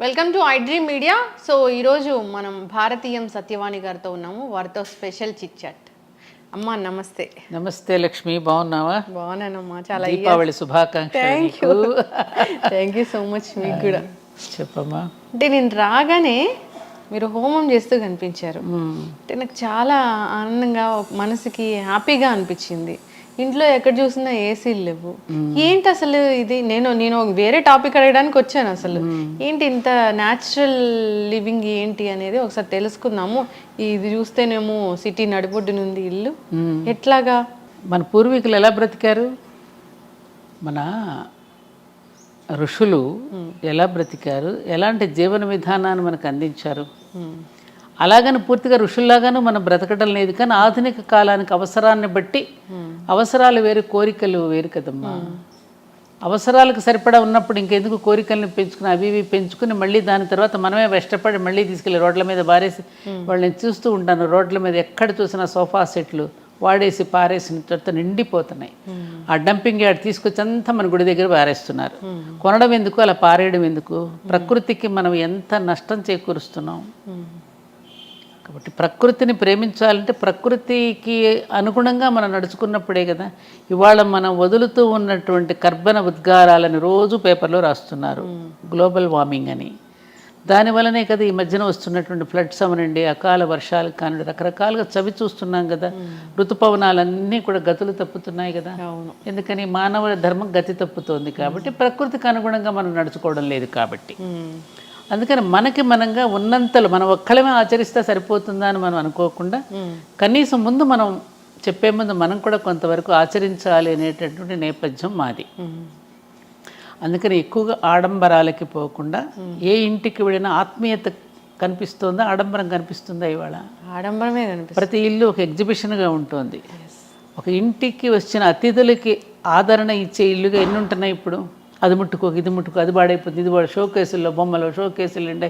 Welcome to I dream media. So ఈరోజు మనం భారతీయం సత్యవాణి గారితో ఉన్నాము. వారితో స్పెషల్ చిట్ చాట్. అమ్మా నమస్తే. నమస్తే లక్ష్మి, బాగున్నావా? బాగున్నానమ్మా, చాలా దీపావళి శుభాకాంక్షలు. Thank you so much. మీకు కూడా చెప్పమ్మా. అంటే నేను రాగానే మీరు హోమం చేస్తూ కనిపించారు. అంటే నాకు చాలా ఆనందంగా, మనసుకి హ్యాపీగా అనిపించింది. ఇంట్లో ఎక్కడ చూసినా ఏసీలు లేవు. ఏంటి అసలు ఇది? నేను వేరే టాపిక్ అడగడానికి వచ్చాను. అసలు ఏంటి ఇంత న్యాచురల్ లివింగ్ ఏంటి అనేది ఒకసారి తెలుసుకుందాము. ఇది చూస్తేనేమో సిటీ నడిబొడ్డునుంది ఇల్లు, ఎట్లాగా మన పూర్వీకులు ఎలా బ్రతికారు, మన ఋషులు ఎలా బ్రతికారు, ఎలాంటి జీవన విధానాన్ని మనకు అందించారు, అలాగని పూర్తిగా ఋషుల్లాగాను మనం బ్రతకడం లేదు. కానీ ఆధునిక కాలానికి అవసరాన్ని బట్టి, అవసరాలు వేరు కోరికలు వేరు కదమ్మా. అవసరాలకు సరిపడా ఉన్నప్పుడు ఇంకెందుకు కోరికలను పెంచుకుని అవి ఇవి పెంచుకుని మళ్ళీ దాని తర్వాత మనమే కష్టపడి మళ్ళీ తీసుకెళ్ళి రోడ్ల మీద బారేసి వాళ్ళని చూస్తూ ఉంటాను. రోడ్ల మీద ఎక్కడ చూసినా సోఫా సెట్లు వాడేసి పారేసిన తర్వాత నిండిపోతున్నాయి. ఆ డంపింగ్ యార్డ్ తీసుకొచ్చి అంతా మన గుడి దగ్గర పారేస్తున్నారు. కొనడం ఎందుకు, అలా పారేయడం ఎందుకు? ప్రకృతికి మనం ఎంత నష్టం చేకూరుస్తున్నాం. కాబట్టి ప్రకృతిని ప్రేమించాలంటే ప్రకృతికి అనుగుణంగా మనం నడుచుకున్నప్పుడే కదా. ఇవాళ మనం వదులుతూ ఉన్నటువంటి కర్బన ఉద్గారాలని రోజు పేపర్లో రాస్తున్నారు, గ్లోబల్ వార్మింగ్ అని. దానివల్లనే కదా ఈ మధ్యన వస్తున్నటువంటి ఫ్లడ్స్ అవనండి, అకాల వర్షాలు కానివ్వండి, రకరకాలుగా చవి చూస్తున్నాం కదా. ఋతుపవనాలన్నీ కూడా గతులు తప్పుతున్నాయి కదా. ఎందుకని మానవ ధర్మం గతి తప్పుతోంది కాబట్టి, ప్రకృతికి అనుగుణంగా మనం నడుచుకోవడం లేదు కాబట్టి. అందుకని మనకి మనంగా ఉన్నంతలో మనం ఒక్కళ్ళమే ఆచరిస్తే సరిపోతుందా అని మనం అనుకోకుండా, కనీసం ముందు మనం చెప్పే ముందు మనం కూడా కొంతవరకు ఆచరించాలి అనేటటువంటి నేపథ్యం మాది. అందుకని ఎక్కువగా ఆడంబరాలకి పోకుండా, ఏ ఇంటికి వెళ్ళినా ఆత్మీయత కనిపిస్తుందా, ఆడంబరం కనిపిస్తుందా? ఇవాళ ఆడంబరమే కనిపిస్తుంది. ప్రతి ఇల్లు ఒక ఎగ్జిబిషన్గా ఉంటుంది. ఒక ఇంటికి వచ్చిన అతిథులకి ఆదరణ ఇచ్చే ఇల్లుగా ఎన్ని ఉంటున్నాయి ఇప్పుడు. అది ముట్టుకోక ఇది ముట్టుకో, అది పాడైపోతుంది, ఇది షో కేసుల్లో బొమ్మలు, షో కేసులు ఉండే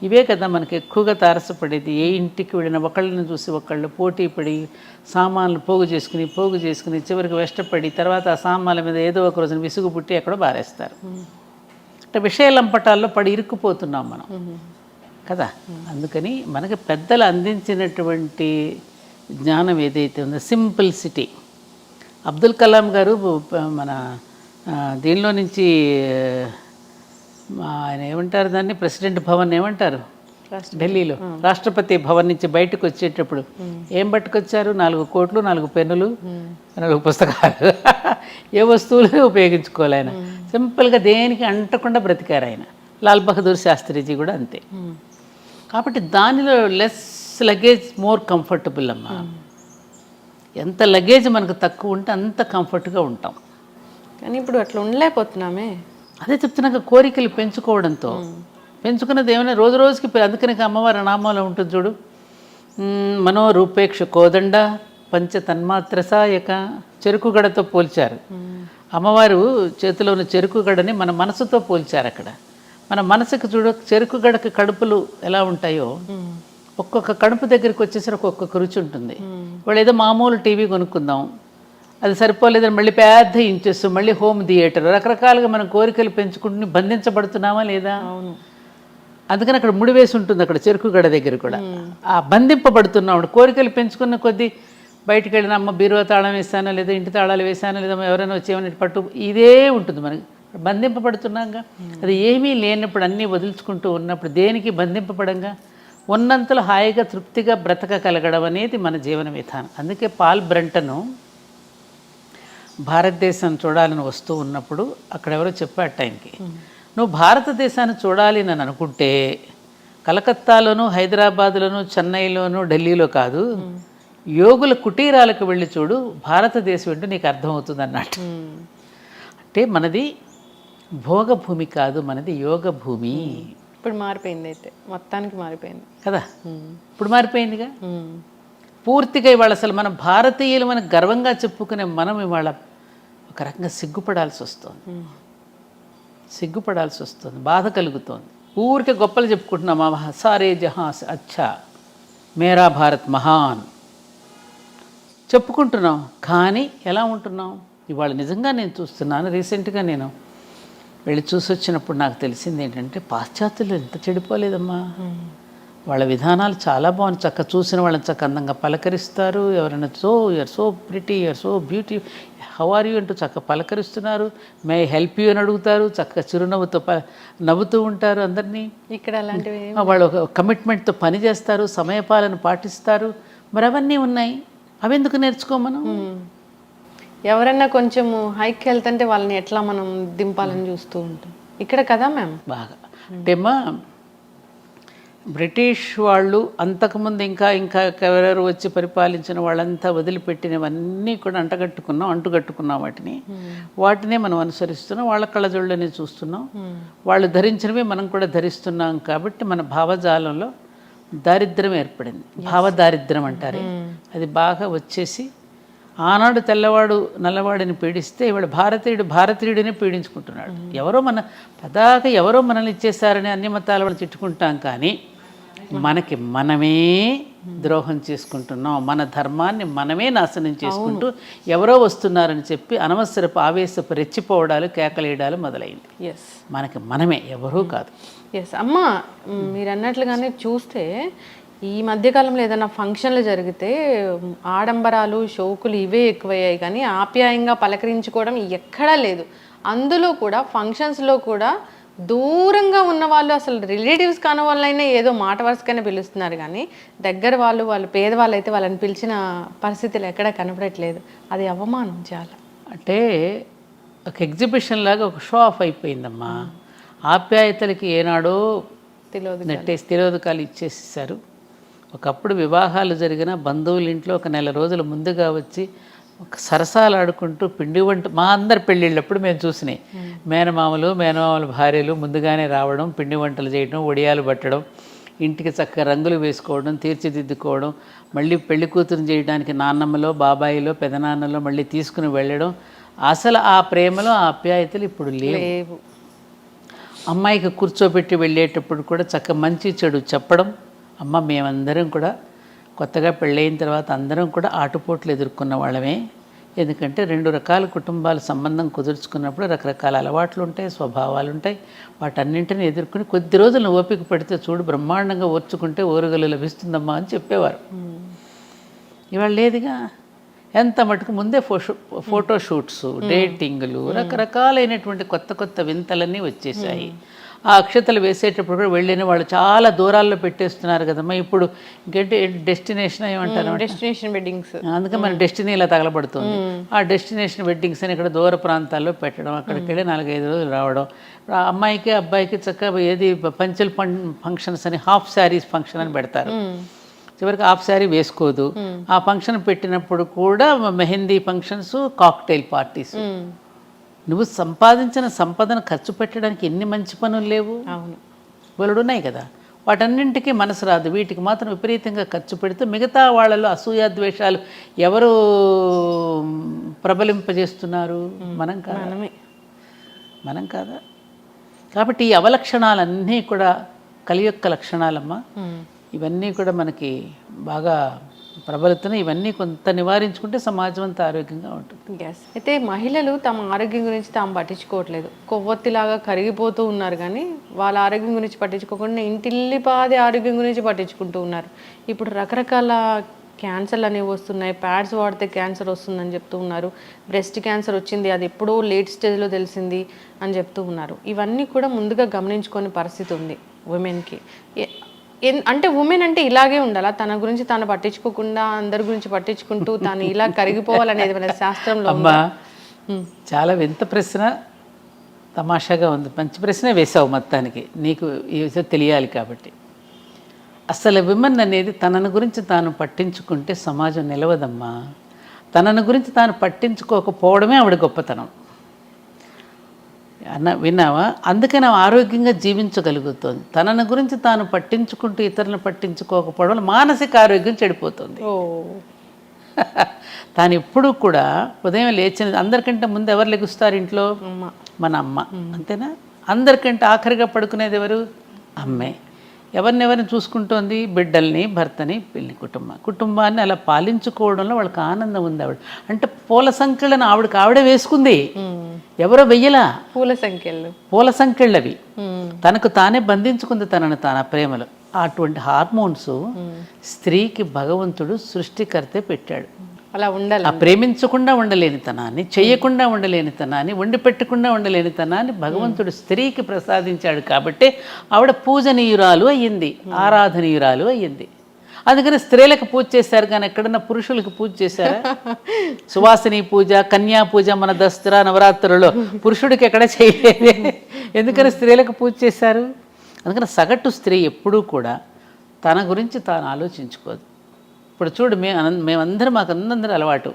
ఇవే కదా మనకి ఎక్కువగా తారసపడేది. ఏ ఇంటికి వెళ్ళినా ఒకళ్ళని చూసి ఒకళ్ళు పోటీ పడి సామాన్లు పోగు చేసుకుని చివరికి వెష్టపడి తర్వాత ఆ సామాన్ల మీద ఏదో ఒక రోజున విసుగు పుట్టి ఎక్కడో బారేస్తారు. అంటే విషయలంపటాల్లో పడి ఇరుక్కుపోతున్నాం మనం కదా. అందుకని మనకి పెద్దలు అందించినటువంటి జ్ఞానం ఏదైతే ఉందో, సింప్లిసిటీ. అబ్దుల్ కలాం గారు మన దీనిలో నుంచి ఆయన ఏమంటారు దాన్ని, ప్రెసిడెంట్ భవన్ ఏమంటారు, ఢిల్లీలో రాష్ట్రపతి భవన్ నుంచి బయటకు వచ్చేటప్పుడు ఏం పట్టుకొచ్చారు? 4 కోట్లు, 4 పెన్నులు, 4 పుస్తకాలు. ఏ వస్తువులు ఉపయోగించుకోవాలి ఆయన. సింపుల్గా దేనికి అంటకుండా బ్రతికారు ఆయన. లాల్ బహదూర్ శాస్త్రిజీ కూడా అంతే. కాబట్టి దానిలో లెస్ లగేజ్ మోర్ కంఫర్టబుల్ అమ్మా. ఎంత లగేజ్ మనకు తక్కువ ఉంటే అంత కంఫర్ట్గా ఉంటాం. కానీ ఇప్పుడు అట్లా ఉండలేకపోతున్నామే. అదే చెప్తున్నాక కోరికలు పెంచుకోవడంతో, పెంచుకున్నది ఏమైనా రోజు రోజుకి. అందుకని అమ్మవారి నామంలో ఉంటుంది చూడు, మనోరూపేక్ష కోదండ పంచ తన్మాత్ర సాయక. చెరుకు గడతో పోల్చారు. అమ్మవారు చేతిలో ఉన్న చెరుకు గడని మన మనసుతో పోల్చారు. అక్కడ మన మనసుకు చూడు, చెరుకు గడకి కడుపులు ఎలా ఉంటాయో, ఒక్కొక్క కడుపు దగ్గరికి వచ్చేసరికి ఒక్కొక్క రుచి ఉంటుంది. వాళ్ళు ఏదో మామూలు టీవీ కొనుక్కుందాం, అది సరిపోలేదని మళ్ళీ పెద్ద ఇంచెస్, మళ్ళీ హోమ్ థియేటర్, రకరకాలుగా మనం కోరికలు పెంచుకుంటూ బంధించబడుతున్నామా లేదా? అందుకని అక్కడ ముడివేసి ఉంటుంది, అక్కడ చెరుకు గడ దగ్గర కూడా. ఆ బంధింపబడుతున్నాం. కోరికలు పెంచుకున్న కొద్దీ బయటికి వెళ్ళిన అమ్మ బీరువా తాళం వేసానో లేదా ఇంటి తాళాలు వేసానో లేదా ఎవరైనా వచ్చేమని పట్టు, ఇదే ఉంటుంది మనకి. బంధింపబడుతున్నాగా. అది ఏమీ లేనప్పుడు, అన్నీ వదులుచుకుంటూ ఉన్నప్పుడు దేనికి బంధింపబడంగా ఉన్నంతలో హాయిగా తృప్తిగా బ్రతకగలగడం అనేది మన జీవన విధానం. అందుకే పాల్ బ్రంటను భారతదేశం చూడాలని వస్తూ ఉన్నప్పుడు అక్కడ ఎవరో చెప్పాట ఆయనకి, నువ్వు భారతదేశాన్ని చూడాలి అని అనుకుంటే కలకత్తాలోను, హైదరాబాద్లోను, చెన్నైలోను, ఢిల్లీలో కాదు, యోగుల కుటీరాలకు వెళ్ళి చూడు, భారతదేశం ఏంటో నీకు అర్థమవుతుంది అన్నట్టు. అంటే మనది భోగభూమి కాదు, మనది యోగ భూమి. ఇప్పుడు మారిపోయింది, అయితే మొత్తానికి మారిపోయింది కదా. ఇప్పుడు మారిపోయిందిగా పూర్తిగా. ఇవాళ అసలు మన భారతీయులు మనం గర్వంగా చెప్పుకునే మనం ఇవాళ ఒక రకంగా సిగ్గుపడాల్సి వస్తుంది, బాధ కలుగుతోంది. ఊరికే గొప్పలు చెప్పుకుంటున్నాం, సారే జహాం అచ్చా మేరా భారత్ మహాన్ చెప్పుకుంటున్నాం. కానీ ఎలా ఉంటున్నాం ఇవాళ? నిజంగా నేను చూస్తున్నాను, రీసెంట్గా నేను వెళ్ళి చూసి వచ్చినప్పుడు నాకు తెలిసింది ఏంటంటే పాశ్చాత్యులు ఎంత చెడిపోలేదమ్మా. వాళ్ళ విధానాలు చాలా బాగుంది. చక్క చూసిన వాళ్ళని చక్క అందంగా పలకరిస్తారు. ఎవరైనా you're so pretty, you're so beauty, how are you అంటూ చక్క పలకరిస్తున్నారు. మే హెల్ప్ యూ అని అడుగుతారు. చక్క చిరునవ్వుతో నవ్వుతూ ఉంటారు అందరినీ. ఇక్కడ అలాంటివి వాళ్ళు ఒక కమిట్మెంట్తో పని చేస్తారు, సమయపాలన పాటిస్తారు. మరి అవన్నీ ఉన్నాయి, అవి ఎందుకు నేర్చుకోమను? ఎవరన్నా కొంచెం హైక్ వెళ్తుంటే వాళ్ళని ఎట్లా మనం దింపాలని చూస్తూ ఉంటాం ఇక్కడ కదా మ్యామ్. బాగా అంటేమ్మా బ్రిటిష్ వాళ్ళు అంతకుముందు ఇంకా ఎవరెవరు వచ్చి పరిపాలించిన వాళ్ళంతా వదిలిపెట్టినవన్నీ కూడా అంటుకట్టుకున్నాం వాటినే మనం అనుసరిస్తున్నాం. వాళ్ళ కళ్ళజోళ్ళని చూస్తున్నాం. వాళ్ళు ధరించినవి మనం కూడా ధరిస్తున్నాం. కాబట్టి మన భావజాలంలో దారిద్ర్యం ఏర్పడింది. భావదారిద్ర్యం అంటారే, అది బాగా వచ్చేసి ఆనాడు తెల్లవాడు నల్లవాడిని పీడిస్తే ఇవాళ భారతీయుడిని పీడించుకుంటున్నాడు. ఎవరో మనల్ని ఇచ్చేసారని అన్ని మతాల వాళ్ళు తిట్టుకుంటాం, కానీ మనకి మనమే ద్రోహం చేసుకుంటున్నాం. మన ధర్మాన్ని మనమే నాశనం చేసుకుంటూ ఎవరో వస్తున్నారని చెప్పి అనవసరపు ఆవేశపు రెచ్చిపోవడాలు, కేకలేయడాలు మొదలైంది. మనకి మనమే, ఎవరూ కాదు. అమ్మ, మీరు అన్నట్లుగానే చూస్తే ఈ మధ్యకాలంలో ఏదైనా ఫంక్షన్లు జరిగితే ఆడంబరాలు, షోకులు ఇవే ఎక్కువయ్యాయి, కానీ ఆప్యాయంగా పలకరించుకోవడం ఎక్కడా లేదు. అందులో కూడా ఫంక్షన్స్లో కూడా దూరంగా ఉన్న వాళ్ళు, అసలు రిలేటివ్స్ కాని వాళ్ళైనా ఏదో మాట వరుసకైనా పిలుస్తున్నారు, కానీ దగ్గర వాళ్ళు పేదవాళ్ళు అయితే వాళ్ళని పిలిచిన పరిస్థితులు ఎక్కడా కనపడట్లేదు. అది అవమానం చాలా. అంటే ఒక ఎగ్జిబిషన్ లాగా ఒక షో ఆఫ్ అయిపోయిందమ్మా. ఆప్యాయతలకి ఏనాడో తిలోదకాలు ఇచ్చేసేసారు. ఒకప్పుడు వివాహాలు జరిగిన బంధువుల ఇంట్లో ఒక నెల రోజుల ముందుగా వచ్చి ఒక సరసాలు ఆడుకుంటూ పిండి వంట, మా అందరి పెళ్ళిళ్ళప్పుడు మేము చూసినాయి. మేనమామల భార్యలు ముందుగానే రావడం, పిండి వంటలు చేయడం, ఒడియాలు పట్టడం, ఇంటికి చక్కగా రంగులు వేసుకోవడం, తీర్చిదిద్దుకోవడం, మళ్ళీ పెళ్లి కూతురు చేయడానికి నాన్నమ్మలో, బాబాయిలో, పెదనాన్నలో మళ్ళీ తీసుకుని వెళ్ళడం. అసలు ఆ ప్రేమలో ఆ ఆప్యాయతలు ఇప్పుడు లేవు. అమ్మాయికి కూర్చోబెట్టి వెళ్ళేటప్పుడు కూడా చక్క మంచి చెడు చెప్పడం. అమ్మ, మేమందరం కూడా కొత్తగా పెళ్ళయిన తర్వాత అందరం కూడా ఆటుపోట్లు ఎదుర్కొన్న వాళ్ళమే. ఎందుకంటే 2 రకాల కుటుంబాల సంబంధం కుదుర్చుకున్నప్పుడు రకరకాల అలవాట్లు ఉంటాయి, స్వభావాలు ఉంటాయి. వాటన్నింటిని ఎదుర్కొని కొద్ది రోజులు ఓపిక పడితే చూడు బ్రహ్మాండంగా ఓర్చుకుంటే ఓరుగలు లభిస్తుందమ్మా అని చెప్పేవారు. ఇవాళ లేదుగా. ఎంత మటుకు ముందే ఫోటోషూట్స్, డేటింగ్లు, రకరకాలైనటువంటి కొత్త వింతలన్నీ వచ్చేసాయి. ఆ అక్షతలు వేసేటప్పుడు కూడా వెళ్ళిన వాళ్ళు చాలా దూరాల్లో పెట్టేస్తున్నారు కదమ్మా. ఇప్పుడు ఇంకేంటి డెస్టినేషన్ ఏమంటారు, డెస్టినేషన్ వెడ్డింగ్స్. అందుకే మన డెస్టినీ ఇలా తగలబడుతుంది. ఆ డెస్టినేషన్ వెడ్డింగ్స్ అని ఇక్కడ దూర ప్రాంతాల్లో పెట్టడం, అక్కడికి వెళ్ళి 4-5 రోజులు రావడం. అమ్మాయికి అబ్బాయికి చక్కగా ఏది పంచెల్ ఫంక్షన్స్ అని హాఫ్ శారీస్ ఫంక్షన్ అని పెడతారు. చివరికి హాఫ్ శారీ వేసుకోదు. ఆ ఫంక్షన్ పెట్టినప్పుడు కూడా మెహందీ ఫంక్షన్స్, కాక్టైల్ పార్టీస్. నువ్వు సంపాదించిన సంపదను ఖర్చు పెట్టడానికి ఎన్ని మంచి పనులు లేవు? అవును, బోలెడు ఉన్నాయి కదా. వాటన్నింటికీ మనసు రాదు. వీటికి మాత్రం విపరీతంగా ఖర్చు పెడుతూ మిగతా వాళ్ళలో అసూయాద్వేషాలు ఎవరు ప్రబలింపజేస్తున్నారు? మనం కాదా? కాబట్టి ఈ అవలక్షణాలన్నీ కూడా కలియొక్క లక్షణాలమ్మా. ఇవన్నీ కూడా మనకి బాగా ప్రబలుతున్నాయి. ఇవన్నీ కొంత నివారించుకుంటే సమాజం అంతా ఆరోగ్యంగా ఉంటుంది. అయితే మహిళలు తమ ఆరోగ్యం గురించి తాము పట్టించుకోవట్లేదు. కొవ్వొత్తిలాగా కరిగిపోతూ ఉన్నారు, కానీ వాళ్ళ ఆరోగ్యం గురించి పట్టించుకోకుండా ఇంటిల్లిపాది ఆరోగ్యం గురించి పట్టించుకుంటూ ఉన్నారు. ఇప్పుడు రకరకాల క్యాన్సర్లు అనేవి వస్తున్నాయి. ప్యాడ్స్ వాడితే క్యాన్సర్ వస్తుందని చెప్తూ ఉన్నారు. బ్రెస్ట్ క్యాన్సర్ వచ్చింది, అది ఎప్పుడో లేట్ స్టేజ్లో తెలిసింది అని చెప్తూ ఉన్నారు. ఇవన్నీ కూడా ముందుగా గమనించుకునే పరిస్థితి ఉంది ఉమెన్కి. అంటే ఉమెన్ అంటే ఇలాగే ఉండాలా? తన గురించి తాను పట్టించుకోకుండా అందరి గురించి పట్టించుకుంటూ తాను ఇలా కరిగిపోవాలనేది మన శాస్త్రంలో. అమ్మా, చాలా వింత ప్రశ్న, తమాషాగా ఉంది. మంచి ప్రశ్నే వేసావు. మొత్తానికి నీకు ఈ విషయం తెలియాలి కాబట్టి. అసలు విమెన్ అనేది తనను గురించి తాను పట్టించుకుంటే సమాజం నిలవదమ్మా. తనను గురించి తాను పట్టించుకోకపోవడమే ఆవిడ గొప్పతనం. విన్నావా? అందుకని ఆరోగ్యంగా జీవించగలుగుతుంది. తనను గురించి తాను పట్టించుకుంటూ ఇతరులను పట్టించుకోకపోవడం మానసిక ఆరోగ్యం చెడిపోతుంది. తాను ఎప్పుడూ కూడా ఉదయం లేచిన అందరికంటే ముందు ఎవరు లెగుస్తారు ఇంట్లో? మన అమ్మ. అంతేనా? అందరికంటే ఆఖరిగా పడుకునేది ఎవరు? అమ్మే. ఎవరినెవరిని చూసుకుంటోంది? బిడ్డల్ని, భర్తని, కుటుంబాన్ని అలా పాలించుకోవడంలో వాళ్ళకి ఆనందం ఉంది. ఆవిడ అంటే పూల సంఖ్యలను ఆవిడే వేసుకుంది, ఎవరో వెయ్యలా. పూల సంఖ్యలవి తనకు తానే బంధించుకుంది తనను తాను ప్రేమలో. అటువంటి హార్మోన్స్ స్త్రీకి భగవంతుడు సృష్టికర్తే పెట్టాడు. అలా ఉండాలి. ఆ ప్రేమించకుండా ఉండలేని తనాన్ని, చెయ్యకుండా ఉండలేని తనాన్ని, వండి పెట్టకుండా ఉండలేని తనాన్ని భగవంతుడు స్త్రీకి ప్రసాదించాడు. కాబట్టి ఆవిడ పూజనీయురాలు అయ్యింది, ఆరాధనీయురాలు అయ్యింది. అందుకని స్త్రీలకు పూజ చేశారు, కానీ ఎక్కడన్నా పురుషులకు పూజ చేశారా? సువాసిని పూజ, కన్యా పూజ మన దసరా నవరాత్రులలో పురుషుడికి ఎక్కడ చేయలేదు. ఎందుకని స్త్రీలకు పూజ చేశారు? అందుకని సగటు స్త్రీ ఎప్పుడూ కూడా తన గురించి తాను ఆలోచించుకోదు. ఇప్పుడు చూడు, మేమందరం మాకు అందరూ అలవాటు.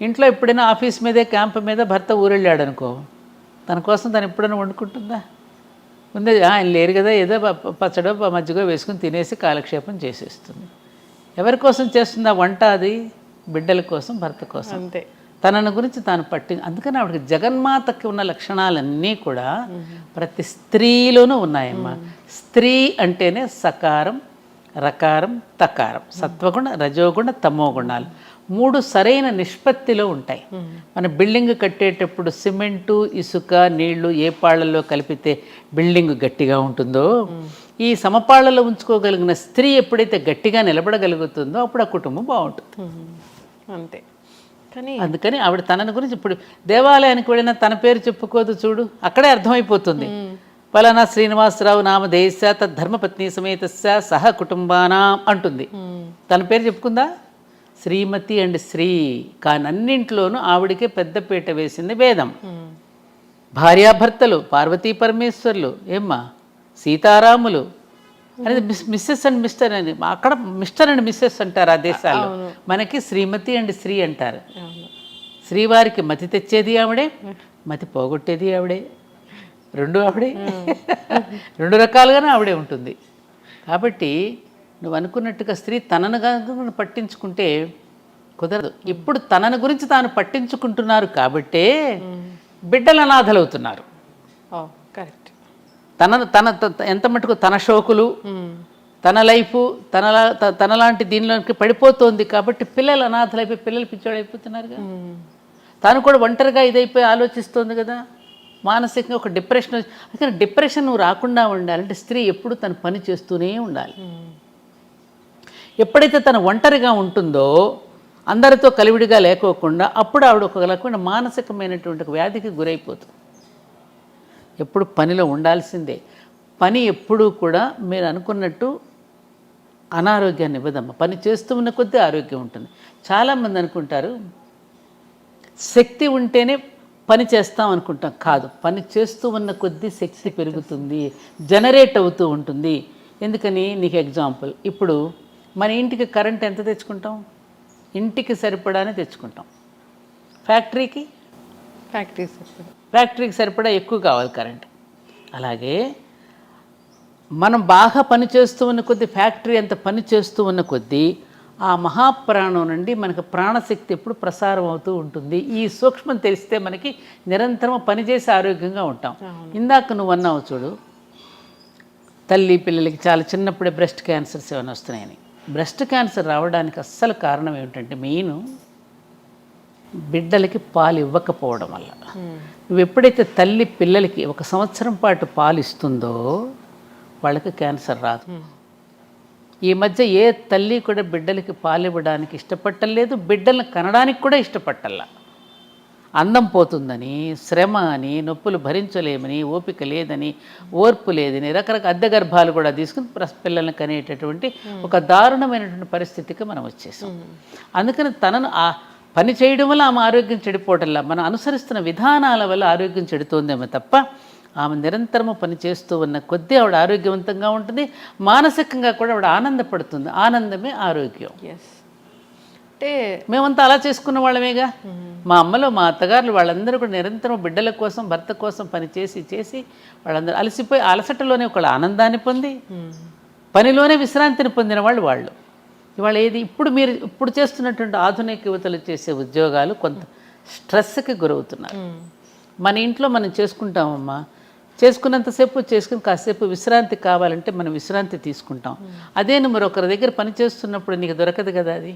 ఇంట్లో ఎప్పుడైనా ఆఫీస్ మీదే, క్యాంప్ మీద భర్త ఊరెళ్ళాడు అనుకో, తన కోసం తను ఎప్పుడైనా వండుకుంటుందా? ముందే ఆయన లేరు కదా, ఏదో పచ్చడో మజ్జిగో వేసుకుని తినేసి కాలక్షేపం చేసేస్తుంది. ఎవరి కోసం చేస్తుందా వంట? అది బిడ్డల కోసం, భర్త కోసం. అంతే. తనను గురించి తాను అందుకని ఆవిడకి జగన్మాతకి ఉన్న లక్షణాలన్నీ కూడా ప్రతి స్త్రీలోనూ ఉన్నాయమ్మా. స్త్రీ అంటేనే సకారం, రకారం, తకారం, సత్వగుణ, రజోగుణ, తమోగుణాలు 3 సరైన నిష్పత్తిలో ఉంటాయి. మన బిల్డింగ్ కట్టేటప్పుడు సిమెంటు, ఇసుక, నీళ్లు ఏ పాళ్లలో కలిపితే బిల్డింగ్ గట్టిగా ఉంటుందో, ఈ సమపాళ్లలో ఉంచుకోగలిగిన స్త్రీ ఎప్పుడైతే గట్టిగా నిలబడగలుగుతుందో అప్పుడు ఆ కుటుంబం బాగుంటుంది. అంతే. అందుకని ఆవిడ తనని గురించి ఇప్పుడు దేవాలయానికి వెళ్ళినా తన పేరు చెప్పుకోదు, చూడు, అక్కడే అర్థమైపోతుంది. ఫలానా శ్రీనివాసరావు నామధేయస్య తద్ధర్మపత్ని సమేతస్య సహ కుటుంబానా అంటుంది. తన పేరు చెప్పుకుందా? శ్రీమతి అండ్ శ్రీ. కానీ అన్నింట్లోనూ ఆవిడికే పెద్దపీట వేసింది వేదం. భార్యాభర్తలు, పార్వతీ పరమేశ్వర్లు, ఏమ్మా సీతారాములు అనేది మిస్సెస్ అండ్ మిస్టర్ అని. అక్కడ మిస్టర్ అండ్ మిస్సెస్ అంటారు ఆ దేశాల్లో, మనకి శ్రీమతి అండ్ శ్రీ అంటారు. శ్రీవారికి మతి తెచ్చేది ఆవిడే, మతి పోగొట్టేది ఆవిడే, రెండు ఆవిడే. 2 రకాలుగానే ఆవిడే ఉంటుంది. కాబట్టి నువ్వు అనుకున్నట్టుగా స్త్రీ తనను పట్టించుకుంటే కుదరదు. ఇప్పుడు తనను గురించి తాను పట్టించుకుంటున్నారు కాబట్టే బిడ్డలు అనాథలవుతున్నారు. కరెక్ట్. తన ఎంత మటుకు తన షోకులు, తన లైఫ్, తనలాంటి దీనిలోకి పడిపోతుంది కాబట్టి పిల్లలు అనాథలైపోయి పిల్లలు పిచ్చోడు అయిపోతున్నారుగా. తాను కూడా ఒంటరిగా ఇదైపోయి ఆలోచిస్తోంది కదా, మానసికంగా ఒక డిప్రెషన్. అందుకని డిప్రెషన్ నువ్వు రాకుండా ఉండాలంటే స్త్రీ ఎప్పుడు తన పని చేస్తూనే ఉండాలి. ఎప్పుడైతే తను ఒంటరిగా ఉంటుందో, అందరితో కలివిడిగా లేకోకుండా, అప్పుడు ఆవిడ ఒక రకమైన మానసికమైనటువంటి ఒక వ్యాధికి గురైపోతుంది. ఎప్పుడు పనిలో ఉండాల్సిందే. పని ఎప్పుడూ కూడా మీరు అనుకున్నట్టు అనారోగ్యాన్ని ఇవ్వదమ్మా. పని చేస్తూ ఉన్న కొద్దీ ఆరోగ్యం ఉంటుంది. చాలామంది అనుకుంటారు శక్తి ఉంటేనే పని చేస్తాం అనుకుంటాం. కాదు, పని చేస్తూ ఉన్న కొద్దీ శక్తి పెరుగుతుంది, జనరేట్ అవుతూ ఉంటుంది. ఎందుకని నీకు ఎగ్జాంపుల్, ఇప్పుడు మన ఇంటికి కరెంట్ ఎంత తెచ్చుకుంటాం? ఇంటికి సరిపడానే తెచ్చుకుంటాం. ఫ్యాక్టరీకి సరిపడా ఎక్కువ కావాలి కరెంట్. అలాగే మనం బాగా పని చేస్తూ ఉన్న కొద్దీ, ఫ్యాక్టరీ అంత పని చేస్తూ ఉన్న కొద్దీ ఆ మహాప్రాణం నుండి మనకు ప్రాణశక్తి ఎప్పుడు ప్రసారం అవుతూ ఉంటుంది. ఈ సూక్ష్మం తెలిస్తే మనకి నిరంతరం పనిచేసి ఆరోగ్యంగా ఉంటాం. ఇందాక నువ్వు అన్నావు చూడు, తల్లి పిల్లలకి చాలా చిన్నప్పుడే బ్రెస్ట్ క్యాన్సర్స్ ఏమైనా వస్తున్నాయని. బ్రెస్ట్ క్యాన్సర్ రావడానికి అస్సలు కారణం ఏమిటంటే మెయిన్ బిడ్డలకి పాలు ఇవ్వకపోవడం వల్ల. నువ్వు ఎప్పుడైతే తల్లి పిల్లలకి 1 సంవత్సరం పాటు పాలు ఇస్తుందో వాళ్ళకి క్యాన్సర్ రాదు. ఈ మధ్య ఏ తల్లి కూడా బిడ్డలకి పాలు ఇవ్వడానికి ఇష్టపట్టలేదు, బిడ్డలను కనడానికి కూడా ఇష్టపట్టల్లా. అందం పోతుందని, శ్రమ అని, నొప్పులు భరించలేమని, ఓపిక లేదని, ఓర్పు లేదని రకరకాల అద్దె గర్భాలు కూడా తీసుకుని పిల్లల్ని కనేటటువంటి ఒక దారుణమైనటువంటి పరిస్థితికి మనం వచ్చేసాం. అందుకని తనను ఆ పని చేయడం వల్ల ఆమె ఆరోగ్యం చెడిపోవటంలా, మనం అనుసరిస్తున్న విధానాల వల్ల ఆరోగ్యం చెడుతోందేమో తప్ప ఆమె నిరంతరము పని చేస్తూ ఉన్న కొద్దీ ఆవిడ ఆరోగ్యవంతంగా ఉంటుంది. మానసికంగా కూడా ఆవిడ ఆనందపడుతుంది. ఆనందమే ఆరోగ్యం. అంటే మేమంతా అలా చేసుకున్న వాళ్ళమేగా. మా అమ్మలో మా అత్తగారులు వాళ్ళందరూ కూడా నిరంతరం బిడ్డల కోసం, భర్త కోసం పని చేసి వాళ్ళందరూ అలసిపోయి అలసటలోనే ఒక ఆనందాన్ని పొంది పనిలోనే విశ్రాంతిని పొందిన వాళ్ళు. ఇవాళ ఏది ఇప్పుడు చేస్తున్నటువంటి ఆధునిక యువతలు చేసే ఉద్యోగాలు కొంత స్ట్రెస్కి గురవుతున్నారు. మన ఇంట్లో మనం చేసుకుంటామమ్మా, చేసుకున్నంతసేపు చేసుకుని కాసేపు విశ్రాంతి కావాలంటే మనం విశ్రాంతి తీసుకుంటాం. అదే నువ్వు మరొకరి దగ్గర పని చేస్తున్నప్పుడు నీకు దొరకదు కదా అది.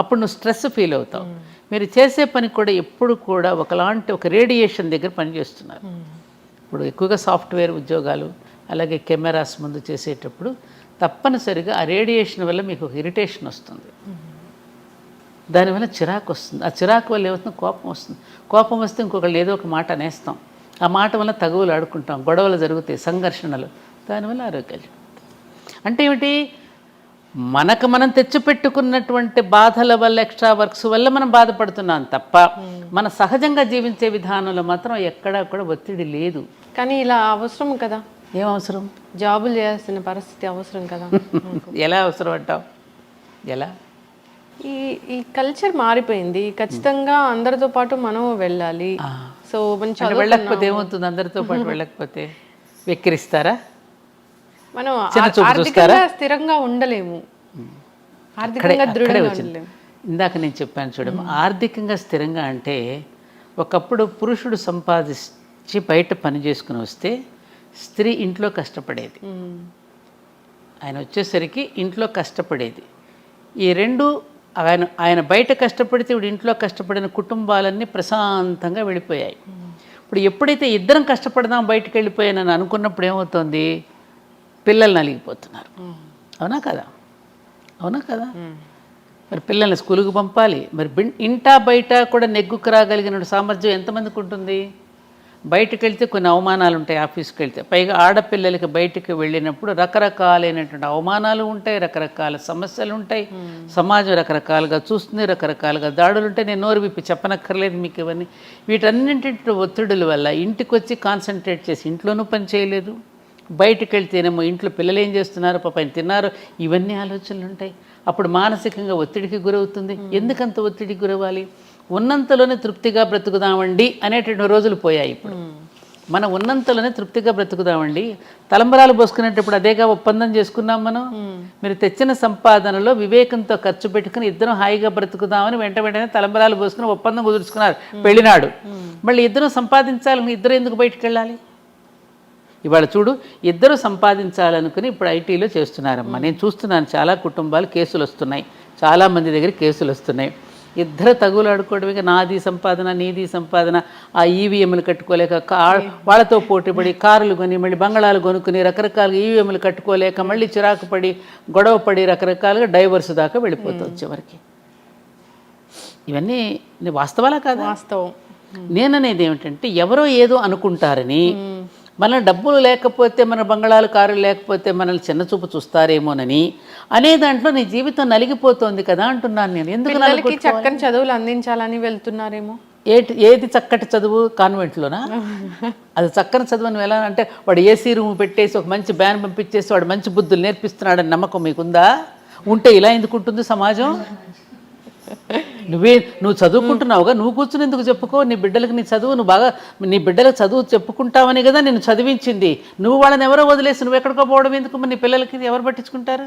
అప్పుడు నువ్వు స్ట్రెస్ ఫీల్ అవుతావు. మీరు చేసే పని కూడా ఎప్పుడు కూడా ఒకలాంటి ఒక రేడియేషన్ దగ్గర పనిచేస్తున్నారు. ఇప్పుడు ఎక్కువగా సాఫ్ట్వేర్ ఉద్యోగాలు అలాగే కెమెరాస్ ముందు చేసేటప్పుడు తప్పనిసరిగా ఆ రేడియేషన్ వల్ల మీకు ఒక ఇరిటేషన్ వస్తుంది. దానివల్ల చిరాకు వస్తుంది. ఆ చిరాకు వల్ల ఏమవుతుంది, కోపం వస్తుంది. కోపం వస్తే ఇంకొకళ్ళు ఏదో ఒక మాట అనేస్తాం. ఆ మాట వల్ల తగువులు ఆడుకుంటాం, గొడవలు జరుగుతాయి, సంఘర్షణలు. దానివల్ల ఆరోగ్యాలు. అంటే ఏమిటి, మనకు మనం తెచ్చిపెట్టుకున్నటువంటి బాధల వల్ల, ఎక్స్ట్రా వర్క్స్ వల్ల మనం బాధపడుతున్నాం తప్ప మన సహజంగా జీవించే విధానంలో మాత్రం ఎక్కడా కూడా ఒత్తిడి లేదు. కానీ ఇలా అవసరం కదా, ఏం అవసరం, జాబులు చేయాల్సిన పరిస్థితి అవసరం కదా. ఎలా అవసరం అంటావు, ఎలా? ఈ ఈ కల్చర్ మారిపోయింది. ఖచ్చితంగా అందరితో పాటు మనం వెళ్ళాలి. సో మంచి వెళ్ళకపోతే ఏమవుతుంది, అందరితో పాటు వెళ్ళకపోతే వెక్కిరిస్తారా, మనం ఆర్థికంగా స్థిరంగా ఉండలేము, ఆర్థికంగా దృఢంగా ఉండలేము. ఇందాక నేను చెప్పాను చూడము, ఆర్థికంగా స్థిరంగా అంటే ఒకప్పుడు పురుషుడు సంపాదించి బయట పని చేసుకుని వస్తే స్త్రీ ఇంట్లో కష్టపడేది. ఆయన వచ్చేసరికి ఇంట్లో కష్టపడేది. ఈ రెండు ఆయన బయట కష్టపడితే ఇప్పుడు ఇంట్లో కష్టపడిన కుటుంబాలన్నీ ప్రశాంతంగా వెళ్ళిపోయాయి. ఇప్పుడు ఎప్పుడైతే ఇద్దరం కష్టపడదాం బయటకు వెళ్ళిపోయానని అనుకున్నప్పుడు ఏమవుతుంది, పిల్లలు నలిగిపోతున్నారు. అవునా కదా, అవునా కదా. మరి పిల్లల్ని స్కూలుకు పంపాలి. మరి ఇంటా బయట కూడా నెగ్గుకు రాగలిగిన సామర్థ్యం ఎంతమందికి ఉంటుంది? బయటకు వెళ్తే కొన్ని అవమానాలు ఉంటాయి, ఆఫీస్కి వెళ్తే. పైగా ఆడపిల్లలకి బయటకు వెళ్ళినప్పుడు రకరకాలైనటువంటి అవమానాలు ఉంటాయి, రకరకాల సమస్యలు ఉంటాయి, సమాజం రకరకాలుగా చూస్తుంది, రకరకాలుగా దాడులు ఉంటాయి. నేను నోరు విప్పి చెప్పనక్కర్లేదు మీకు ఇవన్నీ. వీటన్నింటి ఒత్తిడుల వల్ల ఇంటికి వచ్చి కాన్సన్ట్రేట్ చేసి ఇంట్లోనూ పని చేయలేదు, బయటకు వెళ్తేనేమో ఇంట్లో పిల్లలు ఏం చేస్తున్నారు, పాపం తిన్నారు, ఇవన్నీ ఆలోచనలు ఉంటాయి. అప్పుడు మానసికంగా ఒత్తిడికి గురవుతుంది. ఎందుకంత ఒత్తిడికి గురవ్వాలి? ఉన్నంతలోనే తృప్తిగా బ్రతుకుదామండి అనేటువంటి రోజులు పోయాయి. ఇప్పుడు మనం ఉన్నంతలోనే తృప్తిగా బ్రతుకుదామండి. తలంబరాలు పోసుకునేటప్పుడు అదేగా ఒప్పందం చేసుకున్నాం మనం. మీరు తెచ్చిన సంపాదనలో వివేకంతో ఖర్చు పెట్టుకుని ఇద్దరం హాయిగా బ్రతుకుదామని వెంటనే తలంబరాలు పోసుకుని ఒప్పందం కుదుర్చుకున్నారు పెళ్ళినాడు. మళ్ళీ ఇద్దరం సంపాదించాలని ఇద్దరు ఎందుకు బయటికి వెళ్ళాలి? ఇవాళ చూడు, ఇద్దరు సంపాదించాలనుకుని ఇప్పుడు ఐటీలో చేస్తున్నారమ్మా. నేను చూస్తున్నాను చాలా కుటుంబాలు కేసులు వస్తున్నాయి, చాలామంది దగ్గర కేసులు వస్తున్నాయి. ఇద్దరు తగులాడుకోవడమే, నాది సంపాదన నీది సంపాదన. ఆ ఈవీఎంలు కట్టుకోలేక వాళ్ళతో పోటీపడి కారులు కొని మళ్ళీ బంగళాలు కొనుక్కుని రకరకాలుగా ఈవీఎంలు కట్టుకోలేక మళ్ళీ చిరాకు పడి గొడవ పడి రకరకాలుగా డైవర్స్ దాకా వెళ్ళిపోతుంది చివరికి. ఇవన్నీ వాస్తవాలా కాదా? వాస్తవం. నేననేది ఏమిటంటే, ఎవరో ఏదో అనుకుంటారని, మన డబ్బులు లేకపోతే, మన బంగళాలు కారులు లేకపోతే మనల్ని చిన్నచూపు చూస్తారేమోనని అనే దాంట్లో నీ జీవితం నలిగిపోతుంది కదా అంటున్నాను నేను. ఎందుకు చక్కని చదువులు అందించాలని వెళ్తున్నారేమో. ఏది చక్కటి చదువు? కాన్వెంట్లోనా? అది చక్కని చదువు అని ఎలా అంటే, వాడు ఏసీ రూమ్ పెట్టేసి ఒక మంచి బ్యాన్ పంపించేసి వాడు మంచి బుద్ధులు నేర్పిస్తున్నాడని నమ్మకం మీకుందా? ఉంటే ఇలా ఎందుకు ఉంటుంది సమాజం? నువ్వు చదువుకుంటున్నావుగా, నువ్వు కూర్చుని ఎందుకు చెప్పుకో నీ బిడ్డలకు నీ చదువు. నువ్వు బాగా నీ బిడ్డలకు చదువు చెప్పుకుంటావని కదా నేను చదివించింది. నువ్వు వాళ్ళని ఎవరో వదిలేసి నువ్వు ఎక్కడికో పోవడం ఎందుకు? మరి నీ పిల్లలకి ఎవరు పట్టించుకుంటారు?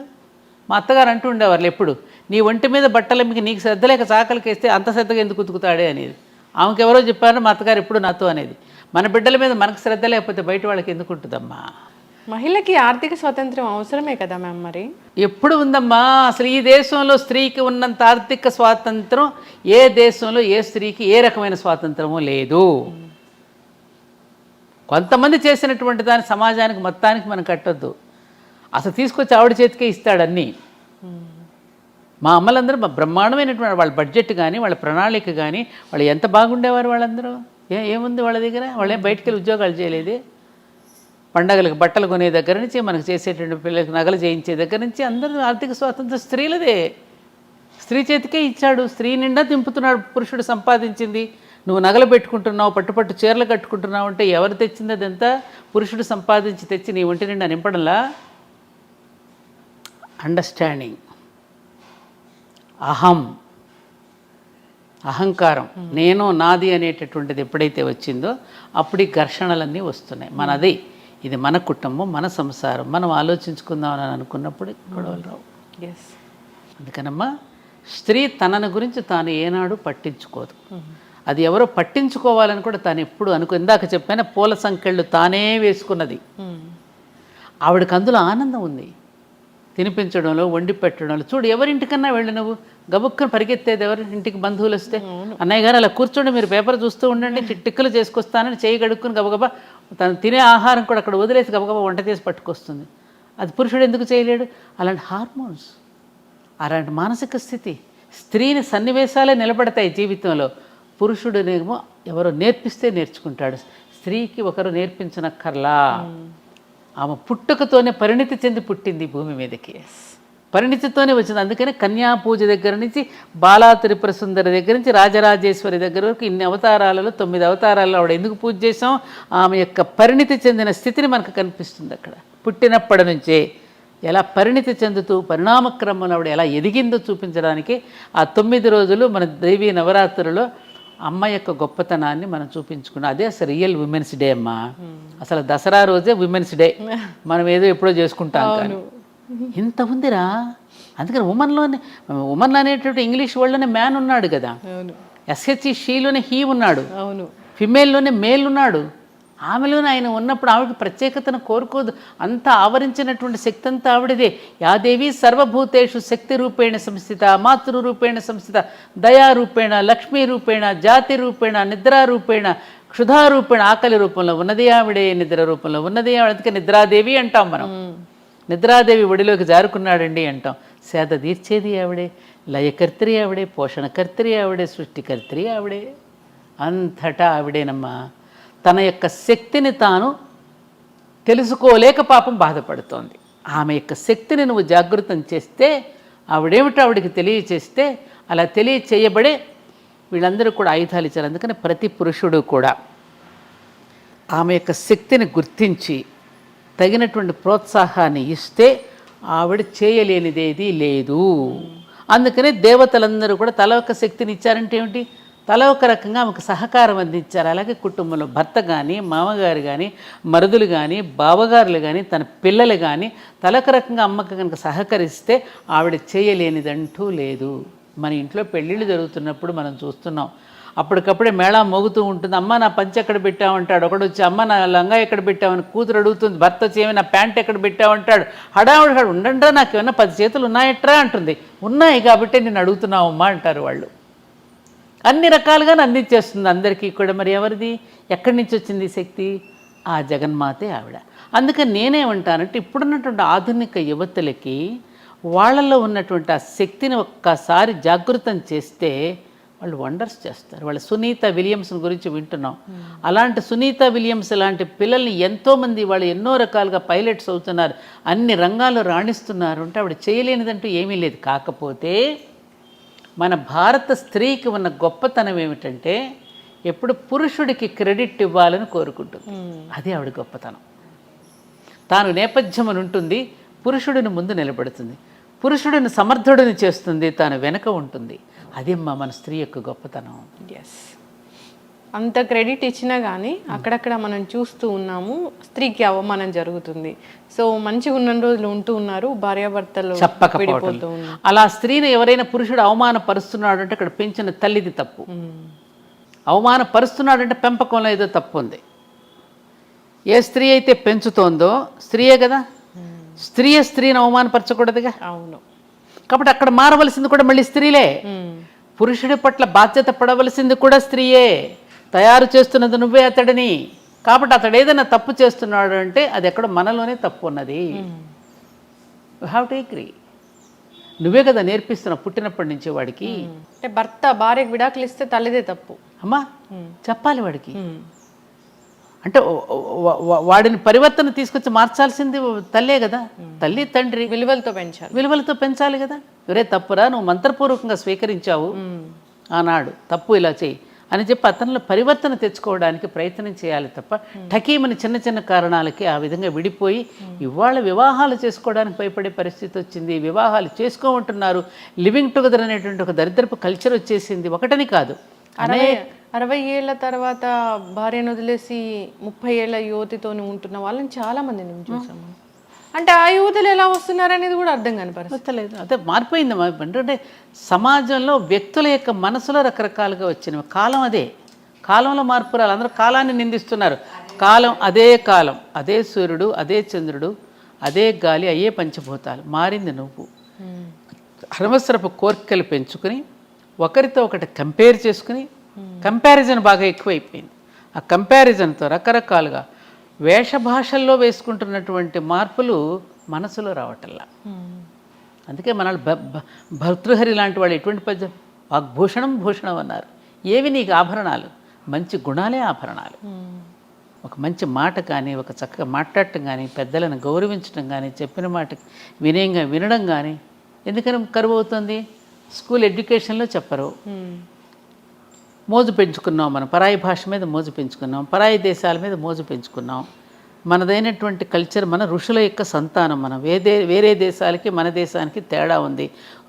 మా అత్తగారు అంటూ ఉండేవాళ్ళు ఎప్పుడు, నీ ఒంటి మీద బట్టలు మీకు నీకు శ్రద్ధ లేక చాకలికి వేస్తే అంత శ్రద్ధగా ఎందుకు ఉతుకుతాడే అనేది. ఆమెకు ఎవరో చెప్పారు, మా అత్తగారు ఎప్పుడు నాతో అనేది. మన బిడ్డల మీద మనకు శ్రద్ధ లేకపోతే బయట వాళ్ళకి ఎందుకు ఉంటుందమ్మా? మహిళకి ఆర్థిక స్వాతంత్రం అవసరమే కదా మ్యామ్. మరి ఎప్పుడు ఉందమ్మా? అసలు ఈ దేశంలో స్త్రీకి ఉన్నంత ఆర్థిక స్వాతంత్రం ఏ దేశంలో ఏ స్త్రీకి ఏ రకమైన స్వాతంత్రము లేదు. కొంతమంది చేసినటువంటి దాని సమాజానికి మొత్తానికి మనం కట్టొద్దు. అసలు తీసుకొచ్చి ఆవిడ చేతికే ఇస్తాడన్నీ. మా అమ్మలందరూ బ్రహ్మాండమైనటువంటి వాళ్ళ బడ్జెట్ కానీ వాళ్ళ ప్రణాళిక కానీ వాళ్ళు ఎంత బాగుండేవారు వాళ్ళందరూ. ఏముంది వాళ్ళ దగ్గర? వాళ్ళేం బయటికి వెళ్ళి ఉద్యోగాలు చేయలేదు. పండగలకు బట్టలు కొనే దగ్గర నుంచి మనకు చేసేటువంటి పిల్లలకు నగలు చేయించే దగ్గర నుంచి అందరూ ఆర్థిక స్వాతంత్రం స్త్రీలదే. స్త్రీ చేతికే ఇచ్చాడు. స్త్రీ నిండా దింపుతున్నాడు పురుషుడు సంపాదించింది. నువ్వు నగలు పెట్టుకుంటున్నావు, పట్టుపట్టు చీరలు కట్టుకుంటున్నావు అంటే ఎవరు తెచ్చింది? అదంతా పురుషుడు సంపాదించి తెచ్చి నీ ఒంటి నిండా నింపడంలా. అండర్స్టాండింగ్, అహంకారం, నేను నాది అనేటటువంటిది ఎప్పుడైతే వచ్చిందో అప్పుడు ఈ ఘర్షణలన్నీ వస్తున్నాయి. మనది, ఇది మన కుటుంబం, మన సంసారం, మనం ఆలోచించుకుందామని అనుకున్నప్పుడు గొడవలు రావు. అందుకనమ్మా స్త్రీ తనని గురించి తాను ఏనాడు పట్టించుకోదు. అది ఎవరో పట్టించుకోవాలని కూడా తాను ఎప్పుడు ఇందాక చెప్పిన పూల సంకెళ్ళు తానే వేసుకున్నది. ఆవిడకి అందులో ఆనందం ఉంది, తినిపించడంలో, వండి పెట్టడంలో. చూడు, ఎవరింటికన్నా వెళ్ళి నువ్వు గబుక్కను పరిగెత్తేది ఎవరి ఇంటికి బంధువులు వస్తే, అన్నయ్య గారు అలా కూర్చోండి, మీరు పేపర్ చూస్తూ ఉండండి, టిక్కులు చేసుకొస్తానని చేయి గడుక్కుని గబగబా తను తినే ఆహారం కూడా అక్కడ వదిలేసి గబగబా వంట చేసి పట్టుకొస్తుంది. అది పురుషుడు ఎందుకు చేయలేడు? అలాంటి హార్మోన్స్, అలాంటి మానసిక స్థితి. స్త్రీని సన్నివేశాలే నిలబడతాయి జీవితంలో. పురుషుడినేమో ఎవరో నేర్పిస్తే నేర్చుకుంటాడు. స్త్రీకి ఒకరు నేర్పించనక్కర్లా. ఆమె పుట్టుకతోనే పరిణితి చెంది పుట్టింది భూమి మీదకి. పరిణితితోనే వచ్చింది. అందుకని కన్యా పూజ దగ్గర నుంచి బాలా త్రిపుర సుందరి దగ్గర నుంచి రాజరాజేశ్వరి దగ్గర వరకు ఇన్ని అవతారాలలో 9 అవతారాలలో ఆవిడ ఎందుకు పూజ చేసాం? ఆమె యొక్క పరిణితి చెందిన స్థితిని మనకు కనిపిస్తుంది అక్కడ. పుట్టినప్పటి నుంచే ఎలా పరిణితి చెందుతూ పరిణామక్రమంలో ఆవిడ ఎలా ఎదిగిందో చూపించడానికి ఆ 9 రోజులు మన దేవీ నవరాత్రులలో అమ్మ యొక్క గొప్పతనాన్ని మనం చూపించుకున్నాం. అదే అసలు రియల్ ఉమెన్స్ డే అమ్మా. అసలు దసరా రోజే ఉమెన్స్ డే, మనం ఏదో ఎప్పుడో చేసుకుంటాం. కానీ ఇంత ఉందిరా. అందుకని ఉమన్ అనేటువంటి ఇంగ్లీష్ వర్డ్లోనే మ్యాన్ ఉన్నాడు కదా, ఎస్హెచ్ఈ షీలోనే హీ ఉన్నాడు, ఫిమేల్లోనే మేల్ ఉన్నాడు. ఆమెలోనే ఆయన ఉన్నప్పుడు ఆవిడకి ప్రత్యేకతను కోరుకోదు. అంతా ఆవరించినటువంటి శక్తి అంతా ఆవిడదే. యాదేవి సర్వభూతేషు శక్తి రూపేణ సంస్థిత, మాతృరూపేణ సంస్థిత, దయారూపేణ, లక్ష్మీ రూపేణ, జాతి రూపేణ, నిద్రారూపేణ, క్షుధారూపేణ. ఆకలి రూపంలో ఉన్నది ఆవిడే, నిద్ర రూపంలో ఉన్నది ఆవిడ. అందుకే నిద్రాదేవి అంటాం మనం. నిద్రాదేవి ఒడిలోకి జారుకున్నాడండి అంటాం. సేద తీర్చేది ఆవిడే, లయకర్త్రి ఆవిడే, పోషణకర్త్రి ఆవిడే, సృష్టికర్త్రి ఆవిడే. అంతటా ఆవిడేనమ్మా. తన యొక్క శక్తిని తాను తెలుసుకోలేక పాపం బాధపడుతోంది. ఆమె యొక్క శక్తిని నువ్వు జాగృతం చేస్తే, ఆవిడేమిటో ఆవిడికి తెలియచేస్తే, అలా తెలియచేయబడే వీళ్ళందరూ కూడా ఆయుధాలు ఇచ్చారు. అందుకని ప్రతి పురుషుడు కూడా ఆమె యొక్క శక్తిని గుర్తించి తగినటువంటి ప్రోత్సాహాన్ని ఇస్తే ఆవిడ చేయలేనిదేది లేదు. అందుకనే దేవతలందరూ కూడా తల ఒక శక్తిని ఇచ్చారంటే ఏమిటి? తల ఒక రకంగా ఆమెకు సహకారం అందించారు. అలాగే కుటుంబంలో భర్త కానీ, మామగారు కానీ, మరుదులు కానీ, బావగారులు కానీ, తన పిల్లలు కానీ తలొక రకంగా అమ్మకు కనుక సహకరిస్తే ఆవిడ చేయలేనిదంటూ లేదు. మన ఇంట్లో పెళ్ళిళ్ళు జరుగుతున్నప్పుడు మనం చూస్తున్నాం, అప్పటికప్పుడే మేళా మోగుతూ ఉంటుంది. అమ్మ నా పంచె ఎక్కడ పెట్టామంటాడు ఒకడు వచ్చి, అమ్మ నా లంగా ఎక్కడ పెట్టామని కూతురు అడుగుతుంది. భర్త వచ్చి ఏమి నా ప్యాంట్ ఎక్కడ పెట్టామంటాడు. హడావుడు ఉండండ్రా, నాకు ఏమన్నా 10 చేతులు ఉన్నాయట్రా అంటుంది. ఉన్నాయి కాబట్టి నేను అడుగుతున్నావమ్మా అంటారు వాళ్ళు. అన్ని రకాలుగా అందించేస్తుంది అందరికీ కూడా. మరి ఎవరిది, ఎక్కడి నుంచి వచ్చింది శక్తి? ఆ జగన్మాతే ఆవిడ. అందుకని నేనేమంటానంటే, ఇప్పుడున్నటువంటి ఆధునిక యువతులకి వాళ్ళల్లో ఉన్నటువంటి ఆ శక్తిని ఒక్కసారి జాగృతం చేస్తే వాళ్ళు వండర్స్ చేస్తారు. వాళ్ళ సునీత విలియమ్స్ గురించి వింటున్నాం. అలాంటి సునీత విలియమ్స్ లాంటి పిల్లల్ని ఎంతోమంది వాళ్ళు ఎన్నో రకాలుగా పైలట్స్ అవుతున్నారు, అన్ని రంగాల్లో రాణిస్తున్నారు. అంటే ఆవిడ చేయలేనిదంటూ ఏమీ లేదు. కాకపోతే మన భారత స్త్రీకి ఉన్న గొప్పతనం ఏమిటంటే, ఎప్పుడు పురుషుడికి క్రెడిట్ ఇవ్వాలని కోరుకుంటుంది. అది ఆవిడ గొప్పతనం. తాను నేపథ్యం అని ఉంటుంది, పురుషుడిని ముందు నిలబడుతుంది, పురుషుడిని సమర్థుడిని చేస్తుంది, తాను వెనక ఉంటుంది. అదేమ్మా మన స్త్రీ యొక్క గొప్పతనం. ఎస్, అంత క్రెడిట్ ఇచ్చినా కానీ అక్కడక్కడ మనం చూస్తూ ఉన్నాము స్త్రీకి అవమానం జరుగుతుంది. సో మంచిగా ఉన్న రోజులు ఉంటూ ఉన్నారు, భార్యాభర్తలు చెప్పకపోవడం. అలా స్త్రీని ఎవరైనా పురుషుడు అవమానపరుస్తున్నాడు అంటే అక్కడ పెంచిన తల్లిది తప్పు. అవమానపరుస్తున్నాడంటే పెంపకంలో ఏదో తప్పు ఉంది. ఏ స్త్రీ అయితే పెంచుతోందో స్త్రీయే కదా, స్త్రీని అవమానపరచకూడదుగా. అవును. కాబట్టి అక్కడ మారవలసింది కూడా మళ్ళీ స్త్రీలే. పురుషుడి పట్ల బాధ్యత పడవలసింది కూడా స్త్రీయే. తయారు చేస్తున్నది నువ్వే అతడిని. కాబట్టి అతడు ఏదైనా తప్పు చేస్తున్నాడు అంటే అది ఎక్కడ మనలోనే తప్పు ఉన్నది. You have to agree. నువ్వే కదా నేర్పిస్తున్నావు పుట్టినప్పటి నుంచి వాడికి. అంటే భర్త భార్యకు విడాకులు ఇస్తే తల్లిదే తప్పు అమ్మా చెప్పాలి వాడికి. అంటే వాడిని పరివర్తన తీసుకొచ్చి మార్చాల్సింది తల్లే కదా. తల్లి తండ్రి విలువలతో పెంచాలి కదా. ఒరే తప్పురా, నువ్వు మంత్రపూర్వకంగా స్వీకరించావు ఆనాడు, తప్పు ఇలా చేయి అని చెప్పి అతనిలో పరివర్తన తెచ్చుకోవడానికి ప్రయత్నం చేయాలి తప్ప ఠకీమని చిన్న చిన్న కారణాలకి ఆ విధంగా విడిపోయి ఇవాళ వివాహాలు చేసుకోవడానికి భయపడే పరిస్థితి వచ్చింది. వివాహాలు చేసుకోమంటున్నారు. లివింగ్ టుగెదర్ అనేటువంటి ఒక దరిద్రపు కల్చర్ వచ్చేసింది. ఒకటని కాదు, 60 ఏళ్ల తర్వాత భార్యను వదిలేసి 30 ఏళ్ల యువతితో ఉంటున్న వాళ్ళని చాలా మందిని చూసాము. అంటే ఆ యువతలు ఎలా వస్తున్నారు అనేది కూడా అర్థం కాని పరిస్థితి. వస్తలేదు. అదే మారిపోయింది. అంటే సమాజంలో వ్యక్తుల యొక్క మనసులో రకరకాలుగా వచ్చినవి. కాలం అదే, కాలంలో మార్పు రాలి. అందరూ కాలాన్ని నిందిస్తున్నారు. కాలం అదే, కాలం అదే, సూర్యుడు అదే, చంద్రుడు అదే, గాలి అయ్యే పంచభూతాలు. మారింది నువ్వు. అనవసరపు కోరికలు పెంచుకుని ఒకరితో ఒకటి కంపేర్ చేసుకుని, కంపారిజన్ బాగా ఎక్కువైపోయింది. ఆ కంపారిజన్తో రకరకాలుగా వేషభాషల్లో వేసుకుంటున్నటువంటి మార్పులు మనసులో రావటల్లా. అందుకే మన భర్తృహరి లాంటి వాళ్ళు ఎటువంటి పద్యం, వాగ్భూషణం భూషణం అన్నారు. ఏవి నీకు ఆభరణాలు? మంచి గుణాలే ఆభరణాలు. ఒక మంచి మాట కానీ, ఒక చక్కగా మాట్లాడటం కానీ, పెద్దలను గౌరవించడం కానీ, చెప్పిన మాట వినయంగా వినడం కానీ. ఎందుకని కరువు అవుతుంది? స్కూల్ ఎడ్యుకేషన్లో చెప్పరు. మోజు పెంచుకున్నాం, మనం పరాయి భాష మీద మోజు పెంచుకున్నాం, పరాయి దేశాల మీద మోజు పెంచుకున్నాం. మనదైనటువంటి కల్చర్, మన ఋషుల యొక్క సంతానం. మనం వేరే దేశాలకి మన దేశానికి తేడా ఉంది.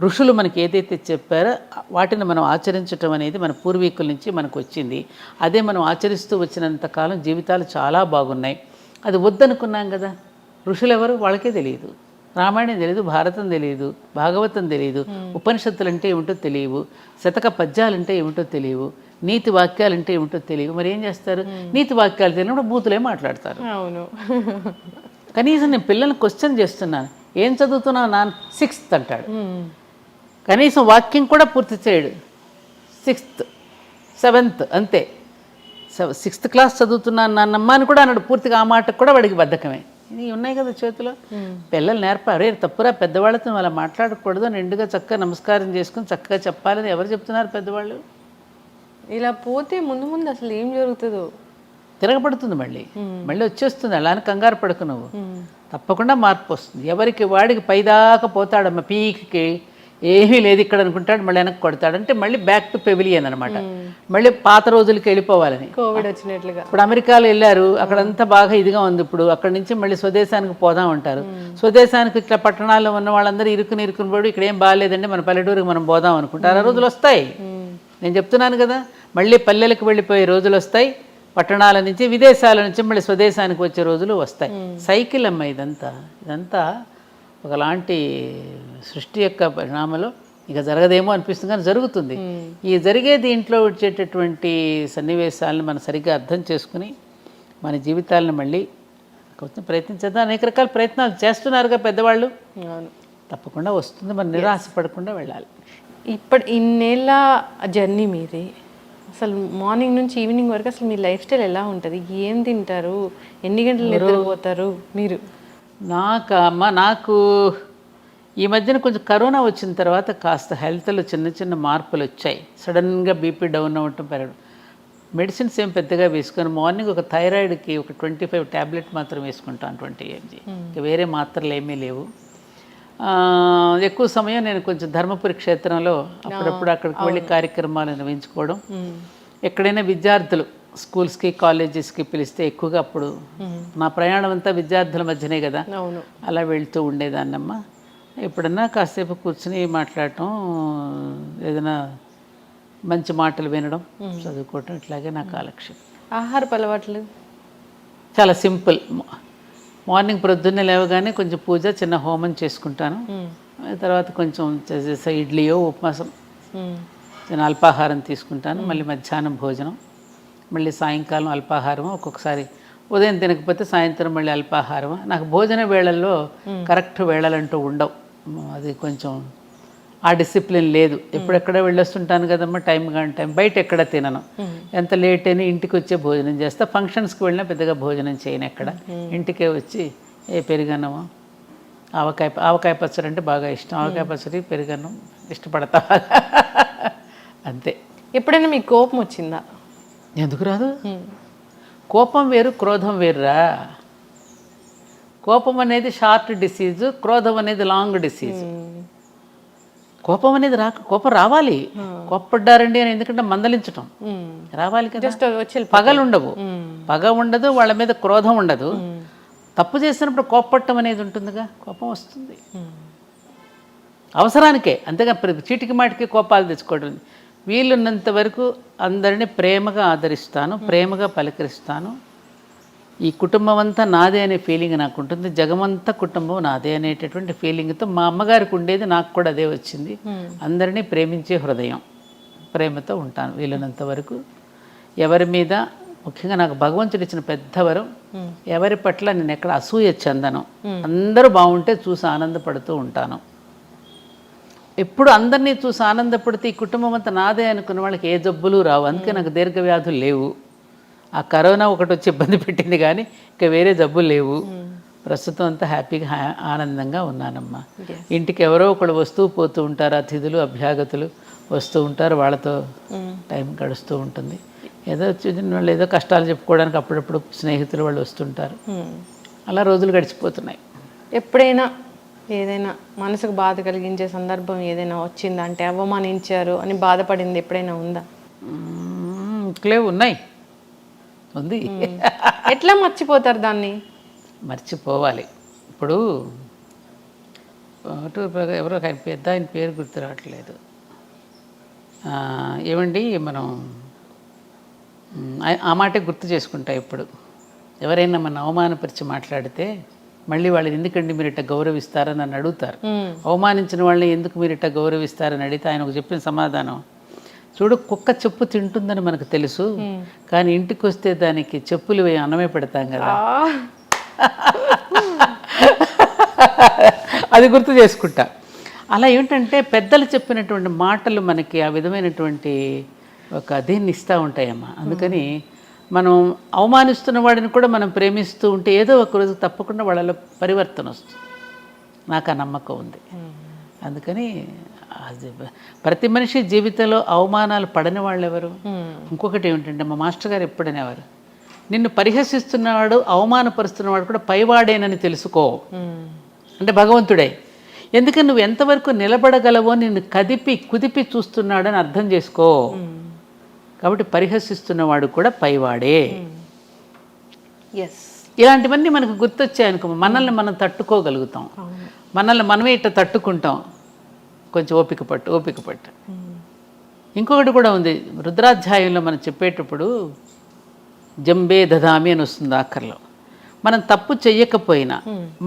ఋషులు మనకి ఏదైతే చెప్పారో వాటిని మనం ఆచరించటం అనేది మన పూర్వీకుల నుంచి మనకు వచ్చింది. అదే మనం ఆచరిస్తూ వచ్చినంతకాలం జీవితాలు చాలా బాగున్నాయి. అది వద్దనుకున్నాం కదా. ఋషులు ఎవరు? వాళ్ళకే తెలియదు. రామాయణం తెలియదు, భారతం తెలియదు, భాగవతం తెలియదు, ఉపనిషత్తులు అంటే ఏమిటో తెలియవు, శతక పద్యాలంటే ఏమిటో తెలియవు, నీతి వాక్యాలంటే ఏమిటో తెలియవు. మరి ఏం చేస్తారు? నీతి వాక్యాలు తెలియనప్పుడు బూతులే మాట్లాడతారు. అవును. కనీసం నేను పిల్లల్ని క్వశ్చన్ చేస్తున్నాను, ఏం చదువుతున్నావు నాన్న? 6th అంటాడు. కనీసం వాక్యం కూడా పూర్తి చేయడు. 6th 7th అంతే. 6th క్లాస్ చదువుతున్నాను నాన్నమ్మ అని కూడా అన్నాడు. పూర్తిగా ఆ మాటకు కూడా వాడికి బద్ధకమే. ఇవి ఉన్నాయి కదా చేతిలో. పిల్లలు నేర్పారు. తప్పురా, పెద్దవాళ్ళతో అలా మాట్లాడకూడదు, నిండుగా చక్కగా నమస్కారం చేసుకుని చక్కగా చెప్పాలని ఎవరు చెప్తున్నారు? పెద్దవాళ్ళు. ఇలా పోతే ముందు ముందు అసలు ఏం జరుగుతుందో. తిరగబడుతుంది, మళ్ళీ వచ్చేస్తుంది. అలా అని కంగారు పడకు నువ్వు. తప్పకుండా మార్పు వస్తుంది. ఎవరికి వాడికి పైదాకా పోతాడమ్మ, పీక్కి ఏమీ లేదు ఇక్కడ అనుకుంటాడు, మళ్ళీ వెనక్కి కొడతాడు. అంటే మళ్ళీ బ్యాక్ టు పెవిలియన్ అనమాట. మళ్ళీ పాత రోజులకి వెళ్ళిపోవాలని. కోవిడ్ వచ్చినట్లుగా. ఇప్పుడు అమెరికాలో వెళ్ళారు, అక్కడంతా బాగా ఇదిగా ఉంది. ఇప్పుడు అక్కడి నుంచి మళ్ళీ స్వదేశానికి పోదాం అంటారు. స్వదేశానికి ఇట్లా పట్టణాల్లో ఉన్న వాళ్ళందరూ ఇరుకుని పడి ఇక్కడ ఏం బాగాలేదండి, మన పల్లెటూరికి మనం పోదాం అనుకుంటారు. ఆ రోజులు వస్తాయి. నేను చెప్తున్నాను కదా, మళ్ళీ పల్లెలకు వెళ్ళిపోయే రోజులు వస్తాయి. పట్టణాల నుంచి, విదేశాల నుంచి మళ్ళీ స్వదేశానికి వచ్చే రోజులు వస్తాయి. సైకిల్ అమ్మ ఇదంతా ఒకలాంటి సృష్టి యొక్క పరిణామంలో ఇక జరగదేమో అనిపిస్తుంది, కానీ జరుగుతుంది. ఈ జరిగే దీంట్లో వచ్చేటటువంటి సన్నివేశాలను మనం సరిగ్గా అర్థం చేసుకుని మన జీవితాలను మళ్ళీ ప్రయత్నించేద్దాం. అనేక రకాల ప్రయత్నాలు చేస్తున్నారుగా పెద్దవాళ్ళు. తప్పకుండా వస్తుంది. మనం నిరాశపడకుండా వెళ్ళాలి. ఇప్పుడు ఇన్నేళ్ళ జర్నీ మీది. అసలు మార్నింగ్ నుంచి ఈవినింగ్ వరకు అసలు మీ లైఫ్ స్టైల్ ఎలా ఉంటుంది? ఏం తింటారు? ఎన్ని గంటలు నిద్రపోతారు మీరు? నాకు ఈ మధ్యన కొంచెం కరోనా వచ్చిన తర్వాత కాస్త హెల్త్లో చిన్న చిన్న మార్పులు వచ్చాయి. సడన్గా బీపీ డౌన్ అవ్వటం, పెరగడం. మెడిసిన్స్ ఏం పెద్దగా వేసుకొని మార్నింగ్ ఒక థైరాయిడ్కి ఒక 25 ట్యాబ్లెట్ మాత్రం వేసుకుంటాను, 20 mg. ఇంకా వేరే మాత్రలు ఏమీ లేవు. ఎక్కువ సమయం నేను కొంచెం ధర్మపురి క్షేత్రంలో అప్పుడప్పుడు అక్కడికి వెళ్ళి కార్యక్రమాలు నిర్వహించుకోవడం. ఎక్కడైనా విద్యార్థులు స్కూల్స్కి కాలేజెస్కి పిలిస్తే ఎక్కువగా అప్పుడు నా ప్రయాణం అంతా విద్యార్థుల మధ్యనే కదా, అలా వెళ్తూ ఉండేదాన్నమ్మ. ఎప్పుడన్నా కాసేపు కూర్చుని మాట్లాడటం, ఏదైనా మంచి మాటలు వినడం, చదువుకోవటం, ఇట్లాగే నా కాలక్షేపం. ఆహారపు అలవాట్లు చాలా సింపుల్. మార్నింగ్ ప్రొద్దున్నే లేవగానే కొంచెం పూజ, చిన్న హోమం చేసుకుంటాను. తర్వాత కొంచెం ఇడ్లీయో ఉప్మాసం, చిన్న అల్పాహారం తీసుకుంటాను. మళ్ళీ మధ్యాహ్నం భోజనం, మళ్ళీ సాయంకాలం అల్పాహారం. ఒక్కొక్కసారి ఉదయం తినకపోతే సాయంత్రం మళ్ళీ అల్పాహారం. నాకు భోజన వేళల్లో కరెక్ట్ వేళలంటూ ఉండవు. అది కొంచెం ఆ డిసిప్లిన్ లేదు. ఎప్పుడెక్కడ వెళ్ళొస్తుంటాను కదమ్మా, టైం కానీ టైం. బయట ఎక్కడ తినను. ఎంత లేట్ అయినా ఇంటికి వచ్చే భోజనం చేస్తా. ఫంక్షన్స్కి వెళ్ళినా పెద్దగా భోజనం చేయను ఎక్కడ. ఇంటికే వచ్చి పెరుగన్నమో, ఆవకాయ పచ్చడి అంటే బాగా ఇష్టం. ఆవకాయ పచ్చడి, పెరుగన్నం ఇష్టపడతా. అంతే. ఎప్పుడైనా మీకు కోపం వచ్చిందా? ఎందుకు రాదు? కోపం వేరు, క్రోధం వేరురా. కోపం అనేది షార్ట్ డిసీజు, క్రోధం అనేది లాంగ్ డిసీజు. కోపం అనేది కోపం రావాలి. కోప్పడ్డారండి అని ఎందుకంటే మందలించటం రావాలి కదా. పగలు ఉండవు, పగ ఉండదు, వాళ్ళ మీద క్రోధం ఉండదు. తప్పు చేసినప్పుడు కోప్పట్టం అనేది ఉంటుందిగా, కోపం వస్తుంది అవసరానికే. అంతేగా చీటికి మాటికి కోపాలు తెచ్చుకోవడం. వీలున్నంత వరకు అందరినీ ప్రేమగా ఆదరిస్తాను, ప్రేమగా పలకరిస్తాను. ఈ కుటుంబం అంతా నాదే అనే ఫీలింగ్ నాకు ఉంటుంది, జగమంతా కుటుంబం నాదే అనేటటువంటి ఫీలింగ్తో మా అమ్మగారికి ఉండేది, నాకు కూడా అదే వచ్చింది. అందరినీ ప్రేమించే హృదయం, ప్రేమతో ఉంటాను వీలైనంత వరకు. ఎవరి మీద, ముఖ్యంగా నాకు భగవంతుడు ఇచ్చిన పెద్ద వరం, ఎవరి పట్ల నేను ఎక్కడ అసూయ చెందను. అందరూ బాగుంటే చూసి ఆనందపడుతూ ఉంటాను. ఎప్పుడు అందరినీ చూసి ఆనందపడితే ఈ కుటుంబం అంతా నాదే అనుకున్న వాళ్ళకి ఏ జబ్బులు రావు. అందుకే నాకు దీర్ఘవ్యాధులు లేవు. ఆ కరోనా ఒకటి వచ్చి ఇబ్బంది పెట్టింది కానీ ఇంకా వేరే జబ్బులు లేవు. ప్రస్తుతం అంతా హ్యాపీగా ఆనందంగా ఉన్నానమ్మా. ఇంటికి ఎవరో ఒకళ్ళు వస్తూ పోతూ ఉంటారు, అతిథులు అభ్యాగతులు వస్తూ ఉంటారు, వాళ్ళతో టైం గడుస్తూ ఉంటుంది. ఏదో చిన్న వాళ్ళు ఏదో కష్టాలు చెప్పుకోవడానికి అప్పుడప్పుడు స్నేహితులు వాళ్ళు వస్తుంటారు. అలా రోజులు గడిచిపోతున్నాయి. ఎప్పుడైనా ఏదైనా మనసుకు బాధ కలిగించే సందర్భం ఏదైనా వచ్చిందా? అంటే అవమానించారు అని బాధపడింది ఎప్పుడైనా ఉందా? ఇంకలే ఉన్నాయి, ఉంది. ఎట్లా మర్చిపోతారు దాన్ని? మర్చిపోవాలి. ఇప్పుడు ఎవరో పెద్ద ఆయన పేరు గుర్తు రావట్లేదు. ఏమండి మనం ఆ మాటే గుర్తు చేసుకుంటా. ఇప్పుడు ఎవరైనా మన అవమానపరిచి మాట్లాడితే మళ్ళీ వాళ్ళని ఎందుకండి మీరు ఇట్లా గౌరవిస్తారని నన్ను అడుగుతారు. అవమానించిన వాళ్ళని ఎందుకు మీరు ఇట్లా గౌరవిస్తారని అడిగితే ఆయన ఒక చెప్పిన సమాధానం, చూడు కుక్క చెప్పు తింటుందని మనకు తెలుసు, కానీ ఇంటికి వస్తే దానికి చెప్పులు వేయి అన్నమే పెడతాం కదా. అది గుర్తు చేసుకుంటా. అలా ఏంటంటే పెద్దలు చెప్పినటువంటి మాటలు మనకి ఆ విధమైనటువంటి ఒక దీన్ని ఇస్తూ ఉంటాయమ్మా. అందుకని మనం అవమానిస్తున్న వాడిని కూడా మనం ప్రేమిస్తూ ఉంటే ఏదో ఒక రోజు తప్పకుండా వాళ్ళలో పరివర్తన వస్తుంది. నాకు ఆ నమ్మకం ఉంది. అందుకని ప్రతి మనిషి జీవితంలో అవమానాలు పడని వాళ్ళు ఎవరు? ఇంకొకటి ఏమిటంటే మా మాస్టర్ గారు ఎప్పుడనేవారు, నిన్ను పరిహసిస్తున్నవాడు అవమానపరుస్తున్నవాడు కూడా పైవాడేనని తెలుసుకో. అంటే భగవంతుడే. ఎందుకని నువ్వు ఎంతవరకు నిలబడగలవో నిన్ను కుదిపి చూస్తున్నాడని అర్థం చేసుకో. కాబట్టి పరిహసిస్తున్నవాడు కూడా పైవాడే. ఇలాంటివన్నీ మనకు గుర్తొచ్చాయనుకో మనల్ని మనం తట్టుకోగలుగుతాం. మనల్ని మనమే ఇట్లా తట్టుకుంటాం. కొంచెం ఓపిక పట్టు. ఇంకొకటి కూడా ఉంది, రుద్రాధ్యాయంలో మనం చెప్పేటప్పుడు జంబే దదామి అని వస్తుంది ఆఖరిలో. మనం తప్పు చెయ్యకపోయినా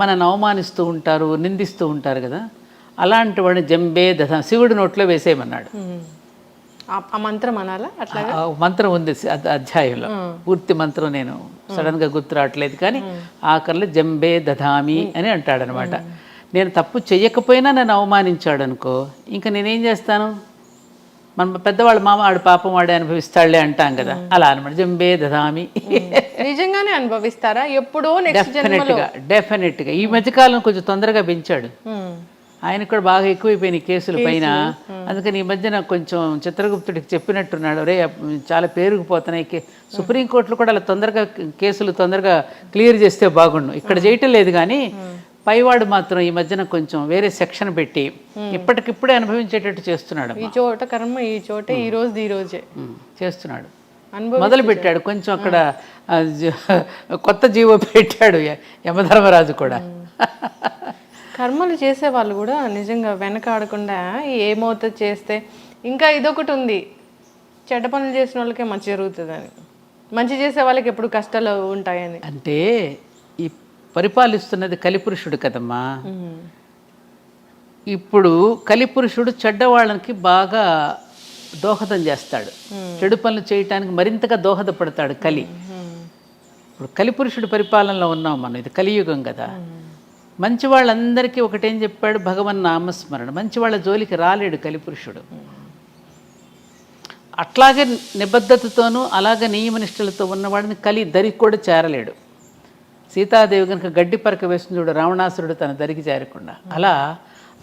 మనల్ని అవమానిస్తూ ఉంటారు, నిందిస్తూ ఉంటారు కదా, అలాంటి వాడిని జంబే దదా శివుడి నోట్లో వేసేయమన్నాడు. ఆ మంత్రం అనాలా? అట్లా మంత్రం ఉంది అధ్యాయంలో, పూర్తి మంత్రం నేను సడన్గా గుర్తు రావట్లేదు కానీ ఆఖరిలో జంబే దధామి అని అంటాడనమాట. నేను తప్పు చెయ్యకపోయినా నన్ను అవమానించాడు అనుకో, ఇంకా నేనేం చేస్తాను? మన పెద్దవాళ్ళు వాడు పాపం వాడే అనుభవిస్తాడులే అంటాం కదా, అలా అనమాట. జంబే దధామి. నిజంగానే అనుభవిస్తారా? ఎప్పుడో డెఫినెట్గా ఈ మధ్యకాలం కొంచెం తొందరగా పెంచాడు. ఆయనకు కూడా బాగా ఎక్కువైపోయినాయి కేసుల పైన. అందుకని ఈ మధ్యన కొంచెం చిత్రగుప్తుడికి చెప్పినట్టున్నాడు, రే చాలా పేరుకుపోతున్నాయి, సుప్రీంకోర్టులో కూడా అలా కేసులు తొందరగా క్లియర్ చేస్తే బాగుండు. ఇక్కడ చేయటం లేదు కానీ పైవాడు మాత్రం ఈ మధ్యన కొంచెం వేరే సెక్షన్ పెట్టి ఇప్పటికిప్పుడే అనుభవించేటట్టు చేస్తున్నాడు. ఈ చోట కర్మ, ఈ చోట ఈ రోజే చేస్తున్నాడు. మొదలు పెట్టాడు కొంచెం అక్కడ కొత్త జీవో పెట్టాడు యమధర్మరాజు కూడా. కర్మలు చేసే వాళ్ళు కూడా నిజంగా వెనకాడకుండా ఏమవుతుంది చేస్తే. ఇంకా ఇదొకటి ఉంది, చెడ్డ పనులు చేసిన వాళ్ళకే మంచి జరుగుతుందని, మంచి చేసే వాళ్ళకి ఎప్పుడు కష్టాలు ఉంటాయని. అంటే ఈ పరిపాలిస్తున్నది కలిపురుషుడు కదమ్మా. ఇప్పుడు కలిపురుషుడు చెడ్డవాళ్ళకి బాగా దోహదం చేస్తాడు, చెడు పనులు చేయటానికి మరింతగా దోహదపడతాడు కలి. ఇప్పుడు కలిపురుషుడు పరిపాలనలో ఉన్నాం మనం, ఇది కలియుగం కదా. మంచి వాళ్ళందరికీ ఒకటేం చెప్పాడు, భగవన్ నామస్మరణ. మంచి వాళ్ళ జోలికి రాలేడు కలిపురుషుడు. అట్లాగే నిబద్ధతతోనూ అలాగే నియమనిష్టలతో ఉన్నవాడిని కలి దరికి కూడా చేరలేడు. సీతాదేవి కనుక గడ్డి పరక వేస్తుంది చూడు, రావణాసురుడు తన దరికి చేరకుండా. అలా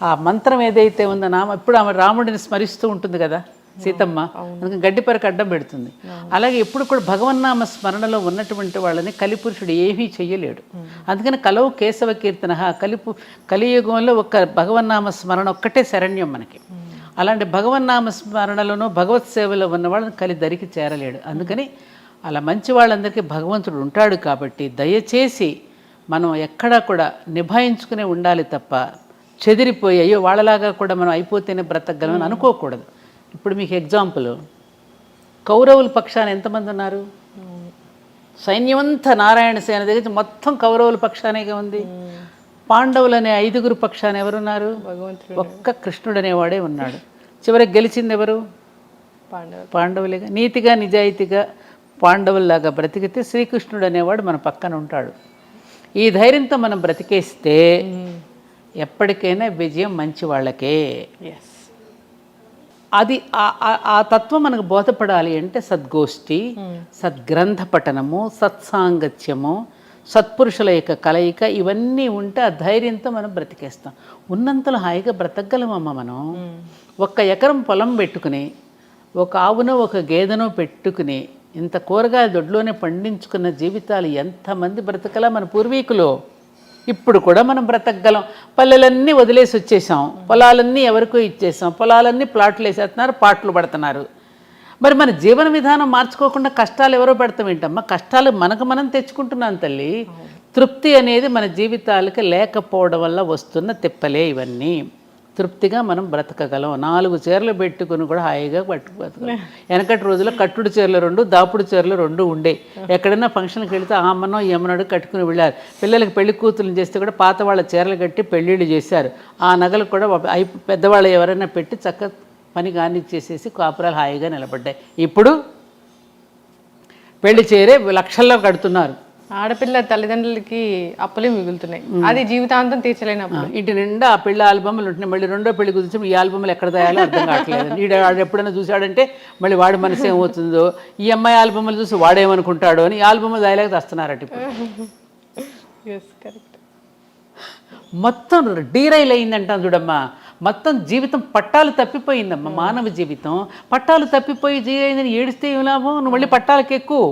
ఆ మంత్రం ఏదైతే ఉందో ఇప్పుడు ఆమె రాముడిని స్మరిస్తూ ఉంటుంది కదా సీతమ్మ, అందుకని గడ్డి పరక అడ్డం పెడుతుంది. అలాగే ఎప్పుడు కూడా భగవన్నామ స్మరణలో ఉన్నటువంటి వాళ్ళని కలిపురుషుడు ఏమీ చెయ్యలేడు. అందుకని కలవు కేశవ కీర్తన, కలియుగంలో ఒక భగవన్నామ స్మరణ ఒక్కటే శరణ్యం మనకి. అలాంటి భగవన్నామ స్మరణలోనూ భగవత్ సేవలో ఉన్న వాళ్ళని కలి దరికి చేరలేడు. అందుకని అలా మంచి వాళ్ళందరికీ భగవంతుడు ఉంటాడు. కాబట్టి దయచేసి మనం ఎక్కడా కూడా నిభాయించుకునే ఉండాలి తప్ప చెదిరిపోయి అయ్యో వాళ్ళలాగా కూడా మనం అయిపోతేనే బ్రతకగలమని అనుకోకూడదు. ఇప్పుడు మీకు ఎగ్జాంపుల్, కౌరవుల పక్షాన ఎంతమంది ఉన్నారు? సైన్యమంతా నారాయణ సేన దగ్గర మొత్తం కౌరవుల పక్షానేగా ఉంది. పాండవులు అనే 5గురు పక్షాన ఎవరున్నారు? భగవంతుడు ఒక్క కృష్ణుడు అనేవాడే ఉన్నాడు. చివరికి గెలిచింది ఎవరు? పాండవులేగా. నీతిగా నిజాయితీగా పాండవుల్లాగా బ్రతికితే శ్రీకృష్ణుడు అనేవాడు మన పక్కన ఉంటాడు. ఈ ధైర్యంతో మనం బ్రతికేస్తే ఎప్పటికైనా విజయం మంచి వాళ్ళకే. అది ఆ తత్వం మనకు బోధపడాలి అంటే సద్గోష్ఠి, సద్గ్రంథ పఠనము, సత్సాంగత్యము, సత్పురుషుల యొక్క కలయిక ఇవన్నీ ఉంటే ఆ ధైర్యంతో మనం బ్రతికేస్తాం. ఉన్నంతలో హాయిగా బ్రతకగలమమ్మ మనం. 1 ఎకరం పొలం పెట్టుకుని, ఒక ఆవునో ఒక గేదెనో పెట్టుకుని ఇంత కూరగాయల దొడ్లోనే పండించుకున్న జీవితాలు ఎంతమంది బ్రతకలా మన పూర్వీకులు. ఇప్పుడు కూడా మనం బ్రతకగలం. పల్లెలన్నీ వదిలేసి వచ్చేసాం, పొలాలన్నీ ఎవరికో ఇచ్చేసాం, పొలాలన్నీ ప్లాట్లు వేసేస్తున్నారు, పాటలు పడుతున్నారు. మరి మన జీవన విధానం మార్చుకోకుండా కష్టాలు ఎవరో పెడతాం ఏంటమ్మా? కష్టాలు మనకు మనం తెచ్చుకుంటున్నాం తల్లి. తృప్తి అనేది మన జీవితాలకి లేకపోవడం వల్ల వస్తున్న తిప్పలే ఇవన్నీ. తృప్తిగా మనం బ్రతకగలం. 4 చీరలు పెట్టుకుని కూడా హాయిగా పట్టుకుపోతాం. వెనకటి రోజుల్లో కట్టుడు చీరలు 2, దాపుడు చీరలు 2 ఉండే. ఎక్కడైనా ఫంక్షన్కి వెళితే ఆ అమ్మనో ఈ అమ్మనోడు కట్టుకుని వెళ్ళారు. పిల్లలకి పెళ్లి కూతుర్లు చేస్తే కూడా పాత వాళ్ళ చీరలు కట్టి పెళ్ళిళ్ళు చేశారు. ఆ నగలు కూడా పెద్దవాళ్ళు ఎవరైనా పెట్టి చక్క పని కానిచ్చేసేసి కాపురాలు హాయిగా నిలబడ్డాయి. ఇప్పుడు పెళ్లి చీరే లక్షల్లో కడుతున్నారు. ఆడపిల్ల తల్లిదండ్రులకి అప్పులే మిగులుతున్నాయి. అది జీవితాంతం తీర్చలేనప్పుడు ఇంటి నిండా ఆ పెళ్లి ఆల్బమ్లు ఉంటున్నాయి. మళ్ళీ రెండో పెళ్లి కుదిర్చి ఈ ఆల్బమ్లు ఎక్కడ తయాలో అర్థం కావట్లేదు. వాడు ఎప్పుడైనా చూశాడంటే మళ్ళీ వాడి మనసు ఏమవుతుందో, ఈ అమ్మాయి ఆల్బమ్లు చూసి వాడేమనుకుంటాడో అని ఆల్బమ్లు దాయలేక తెస్తున్నారట. మొత్తం డీరైల్ అయిందంటాం చూడమ్మా. మొత్తం జీవితం పట్టాలు తప్పిపోయిందమ్మా. మానవ జీవితం పట్టాలు తప్పిపోయి జీవిందని ఏడిస్తే ఏం లాభం? నువ్వు మళ్ళీ పట్టాలకు ఎక్కువ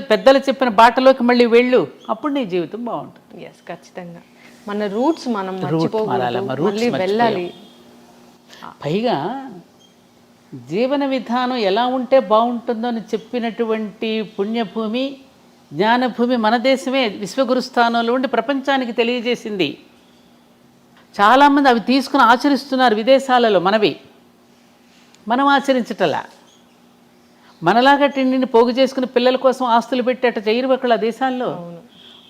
పెద్దలు చెప్పిన బాటలోకి మళ్ళీ వెళ్ళు, అప్పుడు నీ జీవితం బాగుంటుంది. ఖచ్చితంగా మన రూట్స్ మనం మళ్ళీ వెళ్ళాలి. పైగా జీవన విధానం ఎలా ఉంటే బాగుంటుందో అని చెప్పినటువంటి పుణ్యభూమి, జ్ఞానభూమి మన దేశమే. విశ్వగురు స్థానంలో ఉండి ప్రపంచానికి తెలియజేసింది. చాలామంది అవి తీసుకుని ఆచరిస్తున్నారు విదేశాలలో. మనం ఆచరించటలా. మనలాగా తిండిని పోగు చేసుకుని పిల్లల కోసం ఆస్తులు పెట్టేట చేయరు అక్కడ దేశాల్లో.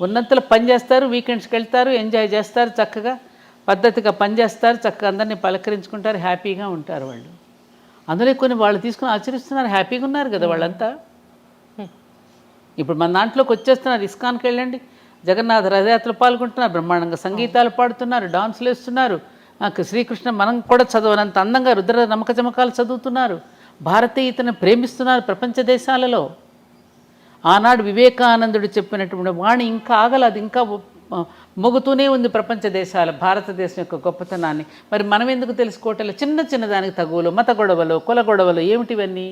ఉన్నంతలో పని చేస్తారు, వీకెండ్స్కి వెళ్తారు, ఎంజాయ్ చేస్తారు, చక్కగా పద్ధతిగా పనిచేస్తారు, చక్కగా అందరినీ పలకరించుకుంటారు, హ్యాపీగా ఉంటారు వాళ్ళు. అందులో కొన్ని వాళ్ళు తీసుకుని ఆచరిస్తున్నారు, హ్యాపీగా ఉన్నారు కదా వాళ్ళంతా. ఇప్పుడు మన దాంట్లోకి వచ్చేస్తున్నారు. ఇస్కాన్కి వెళ్ళండి, జగన్నాథ రథయాత్రలు పాల్గొంటున్నారు, బ్రహ్మాండంగా సంగీతాలు పాడుతున్నారు, డాన్సులు వేస్తున్నారు. శ్రీకృష్ణ మనం కూడా చదవనంత అందంగా రుద్ర నమ్మక చమకాలు చదువుతున్నారు. భారతీయతను ప్రేమిస్తున్నారు ప్రపంచ దేశాలలో. ఆనాడు వివేకానందుడు చెప్పినటువంటి వాణి ఇంకా ఆగలదు, ఇంకా మొగుతూనే ఉంది ప్రపంచ దేశాలు భారతదేశం యొక్క గొప్పతనాన్ని. మరి మనం ఎందుకు తెలుసుకోవటం? చిన్న చిన్న దానికి తగువలు, మత గొడవలు, కుల గొడవలు ఏమిటివన్నీ?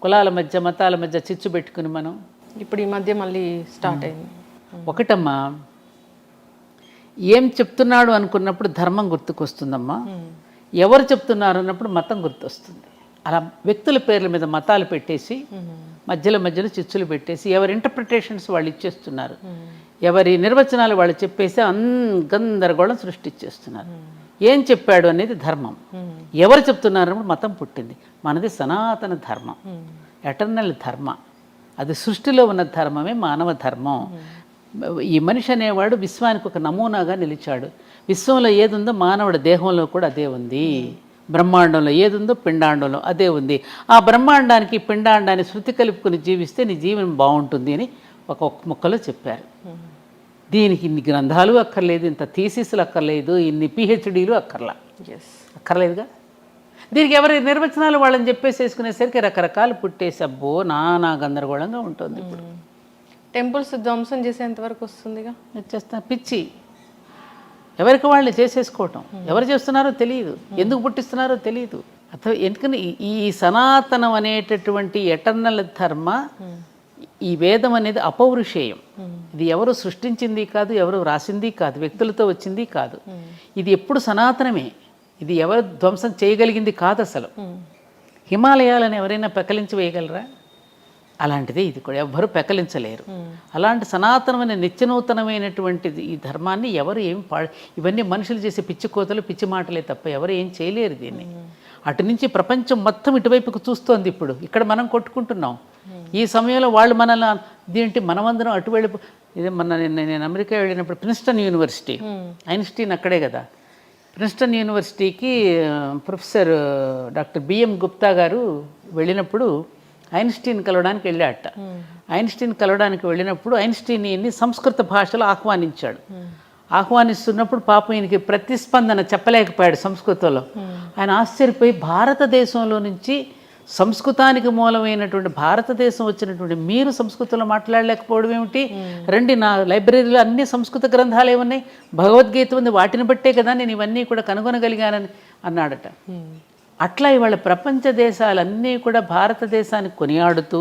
కులాల మధ్య మతాల మధ్య చిచ్చు పెట్టుకుని మనం ఇప్పుడు ఈ మధ్య మళ్ళీ స్టార్ట్ అయింది. ఒకటమ్మా, ఏం చెప్తున్నాడు అనుకున్నప్పుడు ధర్మం గుర్తుకొస్తుందమ్మా. ఎవరు చెప్తున్నారు అన్నప్పుడు మతం గుర్తొస్తుంది. అలా వ్యక్తుల పేర్ల మీద మతాలు పెట్టేసి మధ్యలో చిచ్చులు పెట్టేసి ఎవరి ఇంటర్ప్రిటేషన్స్ వాళ్ళు ఇచ్చేస్తున్నారు, ఎవరి నిర్వచనాలు వాళ్ళు చెప్పేసి గందరగోళం సృష్టించేస్తున్నారు. ఏం చెప్పాడు అనేది ధర్మం, ఎవరు చెప్తున్నారు అన్నప్పుడు మతం పుట్టింది. మనది సనాతన ధర్మం, ఎటర్నల్ ధర్మ. అది సృష్టిలో ఉన్న ధర్మమే మానవ ధర్మం. ఈ మనిషి అనేవాడు విశ్వానికి ఒక నమూనాగా నిలిచాడు. విశ్వంలో ఏదుందో మానవుడి దేహంలో కూడా అదే ఉంది. బ్రహ్మాండంలో ఏదుందో పిండాండంలో అదే ఉంది. ఆ బ్రహ్మాండానికి పిండాండాన్ని శృతి కలుపుకొని జీవిస్తే నీ జీవనం బాగుంటుంది అని ఒక ముక్కలో చెప్పారు. దీనికి ఇన్ని గ్రంథాలు అక్కర్లేదు, ఇంత థీసిస్లు అక్కర్లేదు, ఇన్ని పిహెచ్డీలు అక్కర్లేదుగా. దీనికి ఎవరి నిర్వచనాలు వాళ్ళని చెప్పేసేసుకునేసరికి రకరకాలు పుట్టేసి అబ్బో నానా గందరగోళంగా ఉంటుంది. ఇప్పుడు టెంపుల్స్ ధ్వంసం చేసేంత వరకు వస్తుందిగా. వచ్చేస్తా పిచ్చి, ఎవరికి వాళ్ళని చేసేసుకోవటం. ఎవరు చేస్తున్నారో తెలియదు, ఎందుకు పుట్టిస్తున్నారో తెలియదు. ఎందుకని ఈ సనాతనం అనేటటువంటి ఎటర్నల్ ధర్మ, ఈ వేదం అనేది అపౌరుషేయం. ఇది ఎవరు సృష్టించింది కాదు, ఎవరు రాసింది కాదు, వ్యక్తులతో వచ్చింది కాదు. ఇది ఎప్పుడు సనాతనమే. ఇది ఎవరు ధ్వంసం చేయగలిగింది కాదు అసలు. హిమాలయాలను ఎవరైనా పెకలించి వేయగలరా? అలాంటిదే ఇది కూడా, ఎవ్వరూ పెకలించలేరు. అలాంటి సనాతనమైన నిత్యనూతనమైనటువంటిది ఈ ధర్మాన్ని ఎవరు ఏం ఇవన్నీ మనుషులు చేసే పిచ్చి కోతలు, పిచ్చి మాటలే తప్ప ఎవరు ఏం చేయలేరు దీన్ని. అటు నుంచి ప్రపంచం మొత్తం ఇటువైపుకు చూస్తోంది. ఇప్పుడు ఇక్కడ మనం కొట్టుకుంటున్నాం. ఈ సమయంలో వాళ్ళు మనల్ని ఇదేంటి మనమందరం అటు వెళ్ళి ఇదే నేను అమెరికా వెళ్ళినప్పుడు ప్రిన్స్టన్ యూనివర్సిటీ, ఐన్స్టీన్ అక్కడే కదా, ప్రిన్స్టన్ యూనివర్సిటీకి ప్రొఫెసర్ డాక్టర్ బిఎం గుప్తా గారు వెళ్ళినప్పుడు ఐన్స్టీన్ కలవడానికి వెళ్ళాట. ఐన్స్టీన్ కలవడానికి వెళ్ళినప్పుడు ఐన్స్టీన్ని సంస్కృత భాషలో ఆహ్వానించాడు. ఆహ్వానిస్తున్నప్పుడు పాపం ఈయనకి ప్రతిస్పందన చెప్పలేకపోయాడు సంస్కృతంలో. ఆయన ఆశ్చర్యపోయి భారతదేశంలో నుంచి సంస్కృతానికి మూలమైనటువంటి భారతదేశం వచ్చినటువంటి మీరు సంస్కృతంలో మాట్లాడలేకపోవడం ఏమిటి? రండి, నా లైబ్రరీలో అన్ని సంస్కృత గ్రంథాలు ఏమున్నాయి, భగవద్గీత ఉంది, వాటిని బట్టే కదా నేను ఇవన్నీ కూడా కనుగొనగలిగానని అన్నాడట. అట్లా ఇవాళ ప్రపంచ దేశాలన్నీ కూడా భారతదేశాన్ని కొనియాడుతూ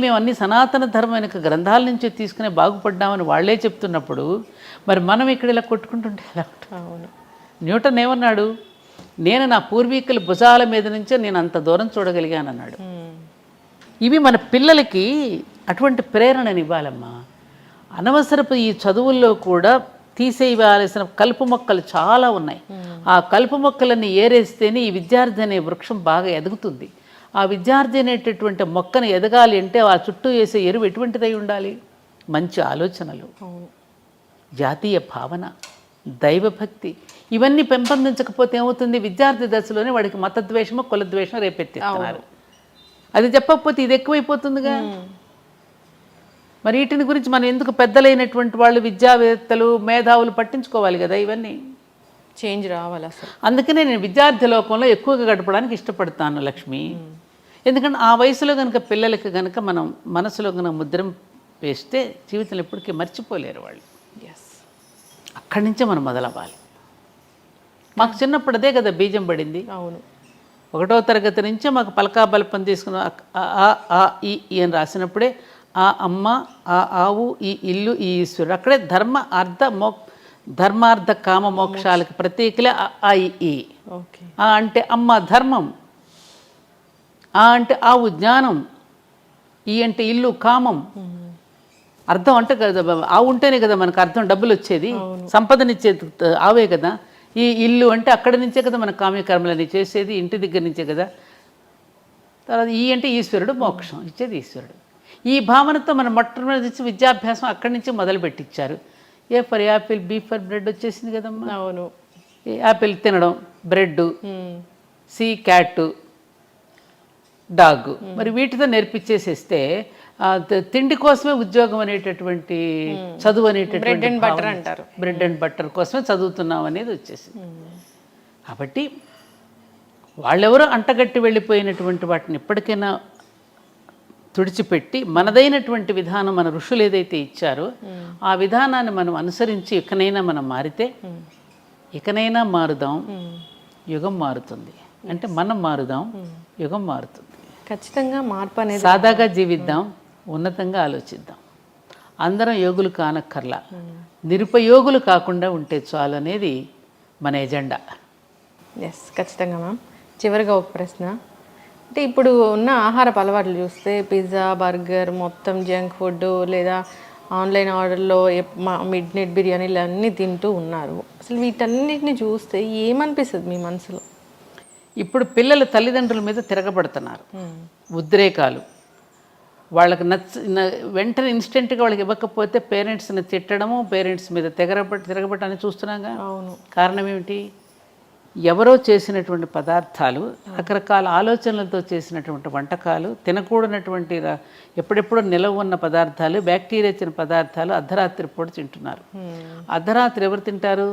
మేము అన్ని సనాతన ధర్మమైన గ్రంథాల నుంచి తీసుకునే బాగుపడ్డామని వాళ్ళే చెప్తున్నప్పుడు మరి మనం ఇక్కడ ఇలా కొట్టుకుంటుంటే ఎలా? అవును. న్యూటన్ ఏమన్నాడు? నేను నా పూర్వీకుల భుజాల మీద నుంచే నేను అంత దూరం చూడగలిగాను అన్నాడు. ఇవి మన పిల్లలకి అటువంటి ప్రేరణని ఇవ్వాలమ్మా. అనవసరపు ఈ చదువుల్లో కూడా తీసేయవలసిన కలుపు మొక్కలు చాలా ఉన్నాయి. ఆ కలుపు మొక్కలన్నీ ఏరేస్తేనే ఈ విద్యార్థి అనే వృక్షం బాగా ఎదుగుతుంది. ఆ విద్యార్థి అనేటటువంటి మొక్కను ఎదగాలి అంటే ఆ చుట్టూ వేసే ఎరువు ఎటువంటిదై ఉండాలి? మంచి ఆలోచనలు, జాతీయ భావన, దైవభక్తి, ఇవన్నీ పెంపొందించకపోతే ఏమవుతుంది? విద్యార్థి దశలోనే వాడికి మతద్వేషమో కులద్వేషమో రేపెత్తిస్తున్నారు. అది చెప్పకపోతే ఇది ఎక్కువైపోతుందిగా. మరి వీటిని గురించి మనం ఎందుకు పెద్దలైనటువంటి వాళ్ళు, విద్యావేత్తలు, మేధావులు పట్టించుకోవాలి కదా, ఇవన్నీ చేంజ్ రావాలి అసలు. అందుకనే నేను విద్యార్థి లోకంలో ఎక్కువగా గడపడానికి ఇష్టపడతాను లక్ష్మి. ఎందుకంటే ఆ వయసులో కనుక పిల్లలకి కనుక మనం మనసులో కనుక ముద్ర వేస్తే జీవితంలో ఎప్పటికీ మర్చిపోలేరు వాళ్ళు. అక్కడి నుంచే మనం మొదలవ్వాలి. మాకు చిన్నప్పుడు అదే కదా బీజం పడింది. అవును. 1వ తరగతి నుంచే మాకు పలకా బలపం తీసుకున్న ఆ ఈ అని రాసినప్పుడే ఆ అమ్మ, ఆ ఆవు, ఈ ఇల్లు, ఈ ఈశ్వరుడు, అక్కడే ధర్మార్థ కామ మోక్షాలకు ప్రతీకలే ఆ ఈ. ఆ అంటే అమ్మ ధర్మం, ఆ అంటే ఆవు జ్ఞానం, ఈ అంటే ఇల్లు కామం. అర్థం అంటే కదా, ఆవు ఉంటేనే కదా మనకు అర్థం, డబ్బులు వచ్చేది, సంపదనిచ్చేది ఆవే కదా. ఈ ఇల్లు అంటే అక్కడి నుంచే కదా మన కామ్యకర్మలని చేసేది, ఇంటి దగ్గర నుంచే కదా. తర్వాత ఈ అంటే ఈశ్వరుడు, మోక్షం ఇచ్చేది ఈశ్వరుడు. ఈ భావనతో మనం మొట్టమొదటి విద్యాభ్యాసం అక్కడి నుంచి మొదలు పెట్టించారు. A for apple, B for bread వచ్చేసింది కదమ్మా. అవును. యాపిల్ తినడం, బ్రెడ్, సి క్యాట్, డాగ్, మరి వీటితో నేర్పించేసేస్తే తిండి కోసమే ఉద్యోగం అనేటటువంటి, చదువు అనేటటువంటి బ్రెడ్ అండ్ బటర్ కోసమే చదువుతున్నాం అనేది వచ్చేసింది. కాబట్టి వాళ్ళెవరో అంటగట్టి వెళ్ళిపోయినటువంటి వాటిని ఎప్పటికైనా తుడిచిపెట్టి మనదైనటువంటి విధానం, మన ఋషులు ఏదైతే ఇచ్చారో ఆ విధానాన్ని మనం అనుసరించి ఇకనైనా మనం మారితే, ఇకనైనా మారుదాం, యుగం మారుతుంది. అంటే మనం మారుదాం, యుగం మారుతుంది. ఖచ్చితంగా మార్పు అనేది. సాదాగా జీవిద్దాం, ఉన్నతంగా ఆలోచిద్దాం. అందరం యోగులు కానక్కర్లా, నిరుపయోగులు కాకుండా ఉంటే చాలు అనేది మన ఎజెండా. ఖచ్చితంగా మ్యామ్. చివరిగా ఒక ప్రశ్న, అంటే ఇప్పుడు ఉన్న ఆహారపు అలవాట్లు చూస్తే పిజ్జా, బర్గర్, మొత్తం జంక్ ఫుడ్, లేదా ఆన్లైన్ ఆర్డర్లో మిడ్ నైట్ బిర్యానీలు అన్నీ తింటూ ఉన్నారు. అసలు వీటన్నిటిని చూస్తే ఏమనిపిస్తుంది మీ మనసులో? ఇప్పుడు పిల్లలు తల్లిదండ్రుల మీద తిరగబడుతున్నారు, ఉద్రేకాలు. వాళ్ళకి వెంటనే ఇన్స్టెంట్గా వాళ్ళకి ఇవ్వకపోతే పేరెంట్స్ని తిట్టడము, పేరెంట్స్ మీద తిరగబట్టని చూస్తున్నాగా. అవును. కారణం ఏమిటి? ఎవరో చేసినటువంటి పదార్థాలు, రకరకాల ఆలోచనలతో చేసినటువంటి వంటకాలు, తినకూడనటువంటి ఎప్పుడెప్పుడో నిలవ ఉన్న పదార్థాలు, బ్యాక్టీరియా ఇచ్చిన పదార్థాలు అర్ధరాత్రి పూట తింటున్నారు. అర్ధరాత్రి ఎవరు తింటారు?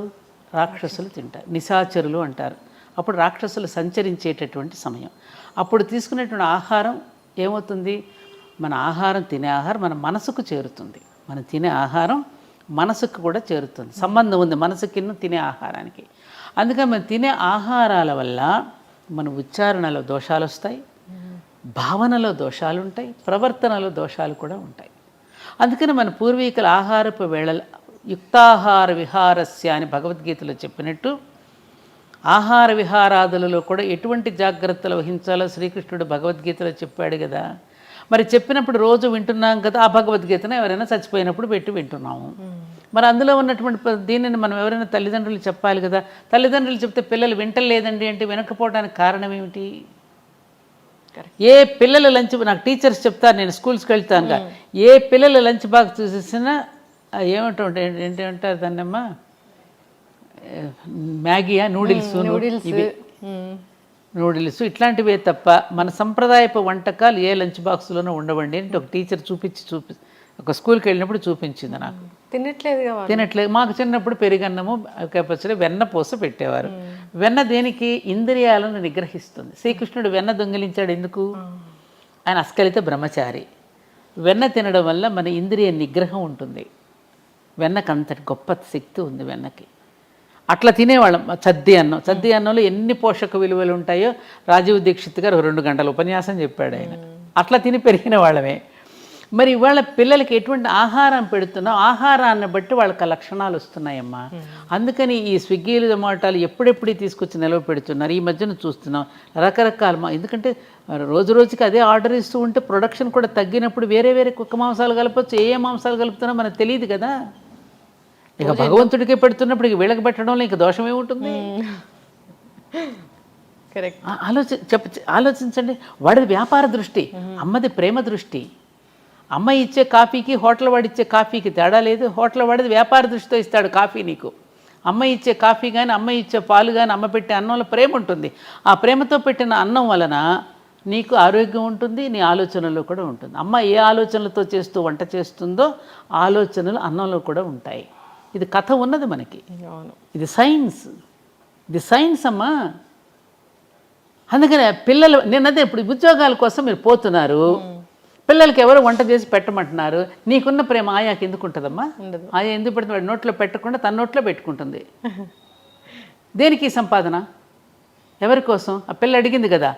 రాక్షసులు తింటారు, నిశాచరులు అంటారు. అప్పుడు రాక్షసులు సంచరించేటటువంటి సమయం. అప్పుడు తీసుకునేటువంటి ఆహారం ఏమవుతుంది? మన ఆహారం, తినే ఆహారం మన మనసుకు చేరుతుంది. మనం తినే ఆహారం మనసుకు కూడా చేరుతుంది. సంబంధం ఉంది మనసుకి తినే ఆహారానికి. అందుకని మనం తినే ఆహారాల వల్ల మన ఉచ్చారణలో దోషాలు వస్తాయి, భావనలో దోషాలు ఉంటాయి, ప్రవర్తనలో దోషాలు కూడా ఉంటాయి. అందుకని మన పూర్వీకుల ఆహారపు వేళ యుక్తాహార విహారస్య అని భగవద్గీతలో చెప్పినట్టు ఆహార విహారాదులలో కూడా ఎటువంటి జాగ్రత్తలు వహించాలో శ్రీకృష్ణుడు భగవద్గీతలో చెప్పాడు కదా. మరి చెప్పినప్పుడు రోజు వింటున్నాం కదా, ఆ భగవద్గీతను ఎవరైనా చచ్చిపోయినప్పుడు పెట్టి వింటున్నాము. మరి అందులో ఉన్నటువంటి దీనిని మనం ఎవరైనా తల్లిదండ్రులు చెప్పాలి కదా. తల్లిదండ్రులు చెప్తే పిల్లలు వింటలేదండి అంటే వినకపోవడానికి కారణం ఏమిటి? ఏ పిల్లల లంచ్, నాకు టీచర్స్ చెప్తారు, నేను స్కూల్స్కి వెళ్తానుగా, ఏ పిల్లల లంచ్ బాక్స్ చూసేసినా ఏంటంటారు దాన్నమ్మా, మ్యాగీయా, నూడిల్స్, నూడిల్స్ ఇట్లాంటివే తప్ప మన సంప్రదాయపు వంటకాలు ఏ లంచ్ బాక్స్లోనూ ఉండవండి అంటే ఒక టీచర్ ఒక స్కూల్కి వెళ్ళినప్పుడు చూపించింది నాకు. తినట్లేదు. మాకు చిన్నప్పుడు పెరుగన్నము, పచ్చడి, వెన్న పూస పెట్టేవారు. వెన్న దేనికి? ఇంద్రియాలను నిగ్రహిస్తుంది. శ్రీకృష్ణుడు వెన్న దొంగిలించాడు ఎందుకు? ఆయన అస్కలిత బ్రహ్మచారి. వెన్న తినడం వల్ల మన ఇంద్రియ నిగ్రహం ఉంటుంది. వెన్నకు అంతటి గొప్ప శక్తి ఉంది వెన్నకి. అట్లా తినేవాళ్ళం. చద్ది అన్నంలో ఎన్ని పోషక విలువలు ఉంటాయో రాజీవ్ దీక్షిత్ గారు 2 గంటల ఉపన్యాసం చెప్పాడు ఆయన. అట్లా తిని పెరిగిన వాళ్ళమే. మరి ఇవాళ పిల్లలకి ఎటువంటి ఆహారం పెడుతున్నాం, ఆహారాన్ని బట్టి వాళ్ళకి లక్షణాలు వస్తున్నాయమ్మా. అందుకని ఈ స్విగ్గీలు, జొమాటోలు ఎప్పుడెప్పుడు తీసుకొచ్చి నిలవ పెడుతున్నారు. ఈ మధ్యన చూస్తున్నాం రకరకాల, ఎందుకంటే రోజు రోజుకి అదే ఆర్డర్ ఇస్తూ ఉంటే ప్రొడక్షన్ కూడా తగ్గినప్పుడు వేరే వేరే కుక్క మాంసాలు కలపచ్చు. ఏ మాంసాలు కలుపుతున్నా మనకు తెలియదు కదా. ఇక భగవంతుడికి పెడుతున్నప్పుడు ఇక వీళ్ళకి పెట్టడంలో ఇంక దోషం ఏముంటుంది? ఆలోచించండి. వాడిది వ్యాపార దృష్టి, అమ్మది ప్రేమ దృష్టి. అమ్మ ఇచ్చే కాఫీకి హోటల్ వాడు ఇచ్చే కాఫీకి తేడా లేదు. హోటల్ వాడిది వ్యాపార దృష్టితో ఇస్తాడు కాఫీ నీకు. అమ్మ ఇచ్చే కాఫీ కానీ, అమ్మ ఇచ్చే పాలు కానీ, అమ్మ పెట్టే అన్నంలో ప్రేమ ఉంటుంది. ఆ ప్రేమతో పెట్టిన అన్నం వలన నీకు ఆరోగ్యం ఉంటుంది, నీ ఆలోచనలో కూడా ఉంటుంది. అమ్మ ఏ ఆలోచనలతో చేస్తూ వంట చేస్తుందో ఆలోచనలు అన్నంలో కూడా ఉంటాయి. ఇది కథ ఉన్నది మనకి. ఇది సైన్స్ అమ్మా. అందుకనే పిల్లలు, నేనదే ఇప్పుడు ఉద్యోగాల కోసం మీరు పోతున్నారు, పిల్లలకి ఎవరో వంట చేసి పెట్టమంటున్నారు. నీకున్న ప్రేమ ఆయాకి ఎందుకు ఉంటుందమ్మా? ఆయా ఎందుకు పెడుతుంది? వాడి నోట్లో పెట్టకుండా తన నోట్లో పెట్టుకుంటుంది. దేనికి సంపాదన? ఎవరి కోసం? ఆ పిల్ల అడిగింది కదా,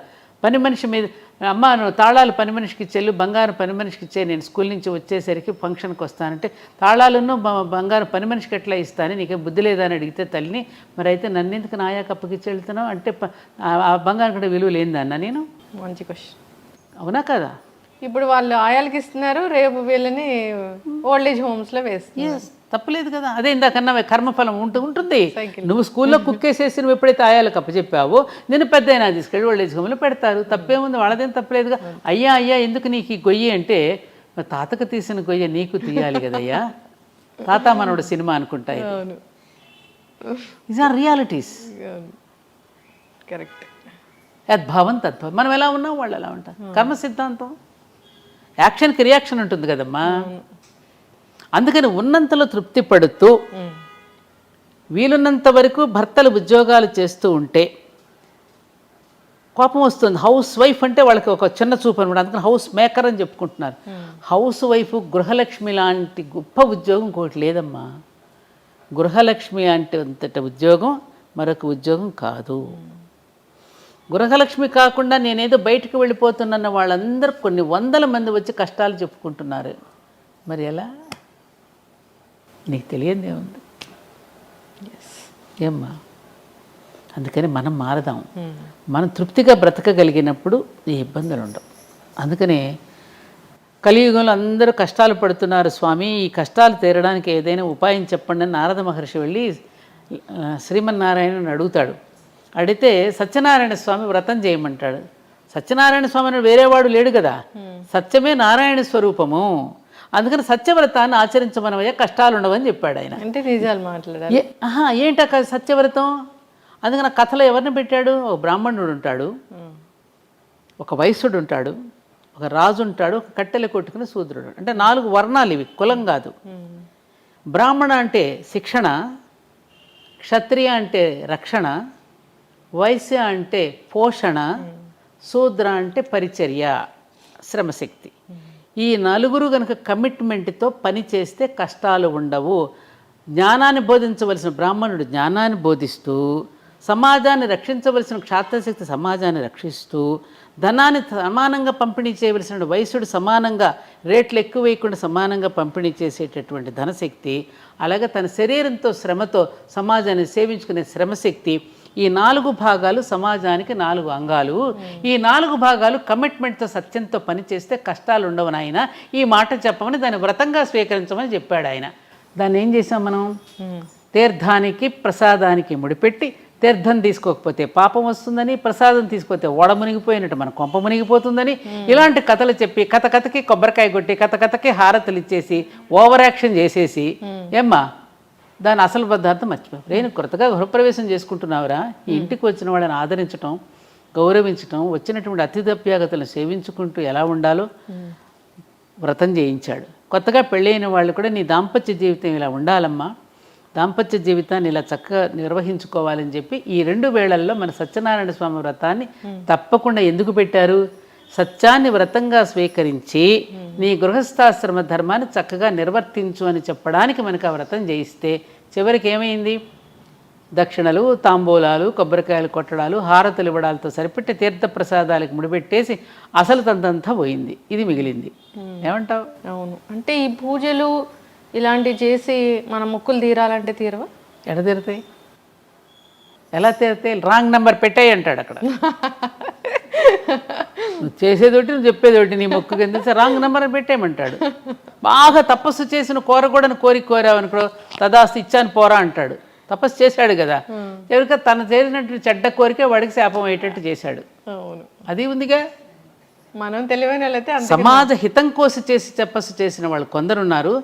పని మనిషి మీద, అమ్మ నువ్వు తాళాలు పని మనిషికి ఇచ్చేళ్ళు, బంగారం పని మనిషికి ఇచ్చే, నేను స్కూల్ నుంచి వచ్చేసరికి ఫంక్షన్కి వస్తానంటే తాళాలను బంగారం పని మనిషికి ఎట్లా ఇస్తాను, నీకేం బుద్ధి లేదా అని అడిగితే తల్లిని, మరి అయితే నన్ను ఎందుకు నాయాకి అప్పగిచ్చి వెళ్తున్నావు అంటే ఆ బంగారం కూడా విలువ లేదన్నా నేను. మంచి క్వశ్చన్. అవునా కదా? ఇప్పుడు వాళ్ళు ఆయాలకి ఇస్తున్నారు, రేపు వీళ్ళని ఓల్డేజ్ హోమ్స్లో వేస్తున్నారు. తప్పలేదు కదా. అదే ఇందాకన్నా కర్మఫలం ఉంటుంది. నువ్వు స్కూల్లో కుక్కేసేసి నువ్వు ఎప్పుడైతే ఆయాలకు అప్పచెప్పావో నేను పెద్ద అయినా తీసుకెళ్ళి ఓల్డేజ్ హోమ్లో పెడతారు. తప్పేముంది? వాళ్ళదేం తప్పలేదుగా. అయ్యా ఎందుకు నీకు ఈ గొయ్యి అంటే, తాతకు తీసిన గొయ్య నీకు తీయాలి కదయ్యా. తాత మనోడు సినిమా అనుకుంటాయి. These are realities. కరెక్ట్. యద్భావం తద్భావం. మనం ఎలా ఉన్నాం వాళ్ళు ఎలా ఉంటారు. కర్మ సిద్ధాంతం. యాక్షన్కి రియాక్షన్ ఉంటుంది కదమ్మా. అందుకని ఉన్నంతలో తృప్తి పడుతూ వీలున్నంత వరకు భర్తలు ఉద్యోగాలు చేస్తూ ఉంటే కోపం వస్తుంది. హౌస్ వైఫ్ అంటే వాళ్ళకి ఒక చిన్న చూపు అనమాట. అందుకని హౌస్ మేకర్ అని చెప్పుకుంటున్నారు. హౌస్ వైఫ్ గృహలక్ష్మి లాంటి గొప్ప ఉద్యోగం ఇంకోటి లేదమ్మా. గృహలక్ష్మి అంటే అంతటి ఉద్యోగం మరొక ఉద్యోగం కాదు. గృహలక్ష్మి కాకుండా నేనేదో బయటకు వెళ్ళిపోతున్న వాళ్ళందరూ కొన్ని వందల మంది వచ్చి కష్టాలు చెప్పుకుంటున్నారు. మరి ఎలా? నీకు తెలియదే ఉంది ఏమ్మా. అందుకని మనం మారదాం. మనం తృప్తిగా బ్రతకగలిగినప్పుడు ఈ ఇబ్బందులు ఉండవు. అందుకనే కలియుగంలో అందరూ కష్టాలు పడుతున్నారు స్వామి, ఈ కష్టాలు తీరడానికి ఏదైనా ఉపాయం చెప్పండి అని నారద మహర్షి వెళ్ళి శ్రీమన్నారాయణని అడుగుతాడు. అడిగితే సత్యనారాయణ స్వామి వ్రతం చేయమంటాడు. సత్యనారాయణ స్వామి వేరేవాడు లేడు కదా, సత్యమే నారాయణ స్వరూపము. అందుకని సత్యవ్రతాన్ని ఆచరించమనవయ్యా, కష్టాలు ఉండవని చెప్పాడు ఆయన. అంటే నిజాలు మాట్లాడాలి. ఏంట సత్యవ్రతం? అందుకని కథలో ఎవరిని పెట్టాడు? ఒక బ్రాహ్మణుడు ఉంటాడు, ఒక వైశ్యుడు ఉంటాడు, ఒక రాజు ఉంటాడు, ఒక కట్టెలు కొట్టుకుని శూద్రుడు. అంటే 4 వర్ణాలు ఇవి, కులం కాదు. బ్రాహ్మణ అంటే శిక్షణ, క్షత్రియ అంటే రక్షణ, వైశ్య అంటే పోషణ, శూద్ర అంటే పరిచర్య, శ్రమశక్తి. ఈ 4 కనుక కమిట్మెంట్తో పని చేస్తే కష్టాలు ఉండవు. జ్ఞానాన్ని బోధించవలసిన బ్రాహ్మణుడు జ్ఞానాన్ని బోధిస్తూ, సమాజాన్ని రక్షించవలసిన క్షాత్రశక్తి సమాజాన్ని రక్షిస్తూ, ధనాన్ని సమానంగా పంపిణీ చేయవలసిన వైశ్యుడు సమానంగా రేట్లు ఎక్కువ వేయకుండా సమానంగా పంపిణీ చేసేటటువంటి ధనశక్తి, అలాగే తన శరీరంతో శ్రమతో సమాజాన్ని సేవించుకునే శ్రమశక్తి. ఈ 4 భాగాలు సమాజానికి 4 అంగాలు. ఈ 4 భాగాలు కమిట్మెంట్తో సత్యంతో పనిచేస్తే కష్టాలు ఉండవు నాయన. ఈ మాట చెప్పమని దాన్ని వ్రతంగా స్వీకరించమని చెప్పాడు ఆయన. దాన్ని ఏం చేసాం మనం? తీర్థానికి ప్రసాదానికి ముడిపెట్టి తీర్థం తీసుకోకపోతే పాపం వస్తుందని, ప్రసాదం తీసుకోకపోతే ఓడ మునిగిపోయినట్టు మన కొంప మునిగిపోతుందని ఇలాంటి కథలు చెప్పి కథకి కొబ్బరికాయ కొట్టి కథకి హారతులు ఇచ్చేసి ఓవర్ యాక్షన్ చేసేసి ఏమ్మా దాని అసలు పదార్థం మర్చిపోయి నేను కొత్తగా గృహప్రవేశం చేసుకుంటున్నావురా, ఈ ఇంటికి వచ్చిన వాళ్ళని ఆదరించడం, గౌరవించడం, వచ్చినటువంటి అతిథ్యాగతలను సేవించుకుంటూ ఎలా ఉండాలో వ్రతం చేయించాడు. కొత్తగా పెళ్ళైన వాళ్ళు కూడా నీ దాంపత్య జీవితం ఇలా ఉండాలమ్మా, దాంపత్య జీవితాన్ని ఇలా చక్కగా నిర్వహించుకోవాలని చెప్పి ఈ 2 వేళల్లో మన సత్యనారాయణ స్వామి వ్రతాన్ని తప్పకుండా ఎందుకు పెట్టారు? సత్యాన్ని వ్రతంగా స్వీకరించి నీ గృహస్థాశ్రమ ధర్మాన్ని చక్కగా నిర్వర్తించు అని చెప్పడానికి మనకు ఆ వ్రతం చేయిస్తే చివరికి ఏమైంది? దక్షిణలు, తాంబూలాలు, కొబ్బరికాయలు కొట్టడాలు, హారతులు ఇవ్వడాలతో సరిపెట్టి తీర్థప్రసాదాలకు ముడిపెట్టేసి అసలు తంతంతా పోయింది, ఇది మిగిలింది. ఏమంటావు? అవును. అంటే ఈ పూజలు ఇలాంటివి చేసి మన మొక్కులు తీరాలంటే తీరవా? ఎడ తీరుతాయి? ఎలా తీరుతాయి? రాంగ్ నెంబర్ పెట్టాయి అంటాడు అక్కడ. నువ్వు చేసేదోటి నువ్వు చెప్పేదోటి, నీ మొక్కుకి ఎందుకు రాంగ్ నెంబర్ పెట్టేయమంటాడు. బాగా తపస్సు చేసిన కోరకూడని కోరావనుకో తదాస్తు ఇచ్చాను పోరా అంటాడు. తపస్సు చేశాడు కదా, ఎవరిక తను చేరినట్టు చెడ్డ కోరికే వాడికి శాపం అయ్యేటట్టు చేశాడు. అవును, అది ఉందిగా. మనం తెలివైన వాళ్ళైతే సమాజ హితం కోసం చేసి తపస్సు చేసిన వాళ్ళు కొందరున్నారు,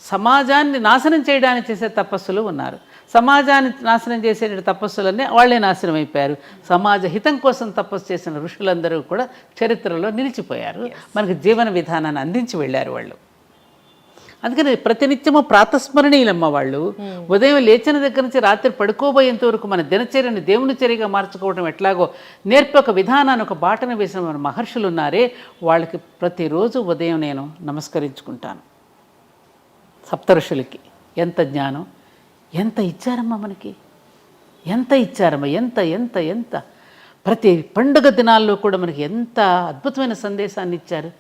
సమాజాన్ని నాశనం చేయడానికి చేసే తపస్సులు ఉన్నారు. సమాజాన్ని నాశనం చేసే తపస్సులన్నీ వాళ్ళే నాశనం అయిపోయారు. సమాజ హితం కోసం తపస్సు చేసిన ఋషులందరూ కూడా చరిత్రలో నిలిచిపోయారు, మనకు జీవన విధానాన్ని అందించి వెళ్ళారు వాళ్ళు. అందుకని ప్రతినిత్యము ప్రాతస్మరణీయులమ్మ వాళ్ళు. ఉదయం లేచిన దగ్గర నుంచి రాత్రి పడుకోబోయేంత వరకు మన దినచర్యని దేవుని చర్యగా మార్చుకోవడం ఎట్లాగో నేర్పి ఒక విధానాన్ని, ఒక బాటను వేసిన మన మహర్షులు ఉన్నారే, వాళ్ళకి ప్రతిరోజు ఉదయం నేను నమస్కరించుకుంటాను. సప్తఋషులకి ఎంత జ్ఞానం, ఎంత ఇచ్చారమ్మా మనకి, ఎంత ఇచ్చారమ్మా, ఎంత ఎంత ఎంత ప్రతి పండుగ దినాల్లో కూడా మనకి ఎంత అద్భుతమైన సందేశాన్ని ఇచ్చారు.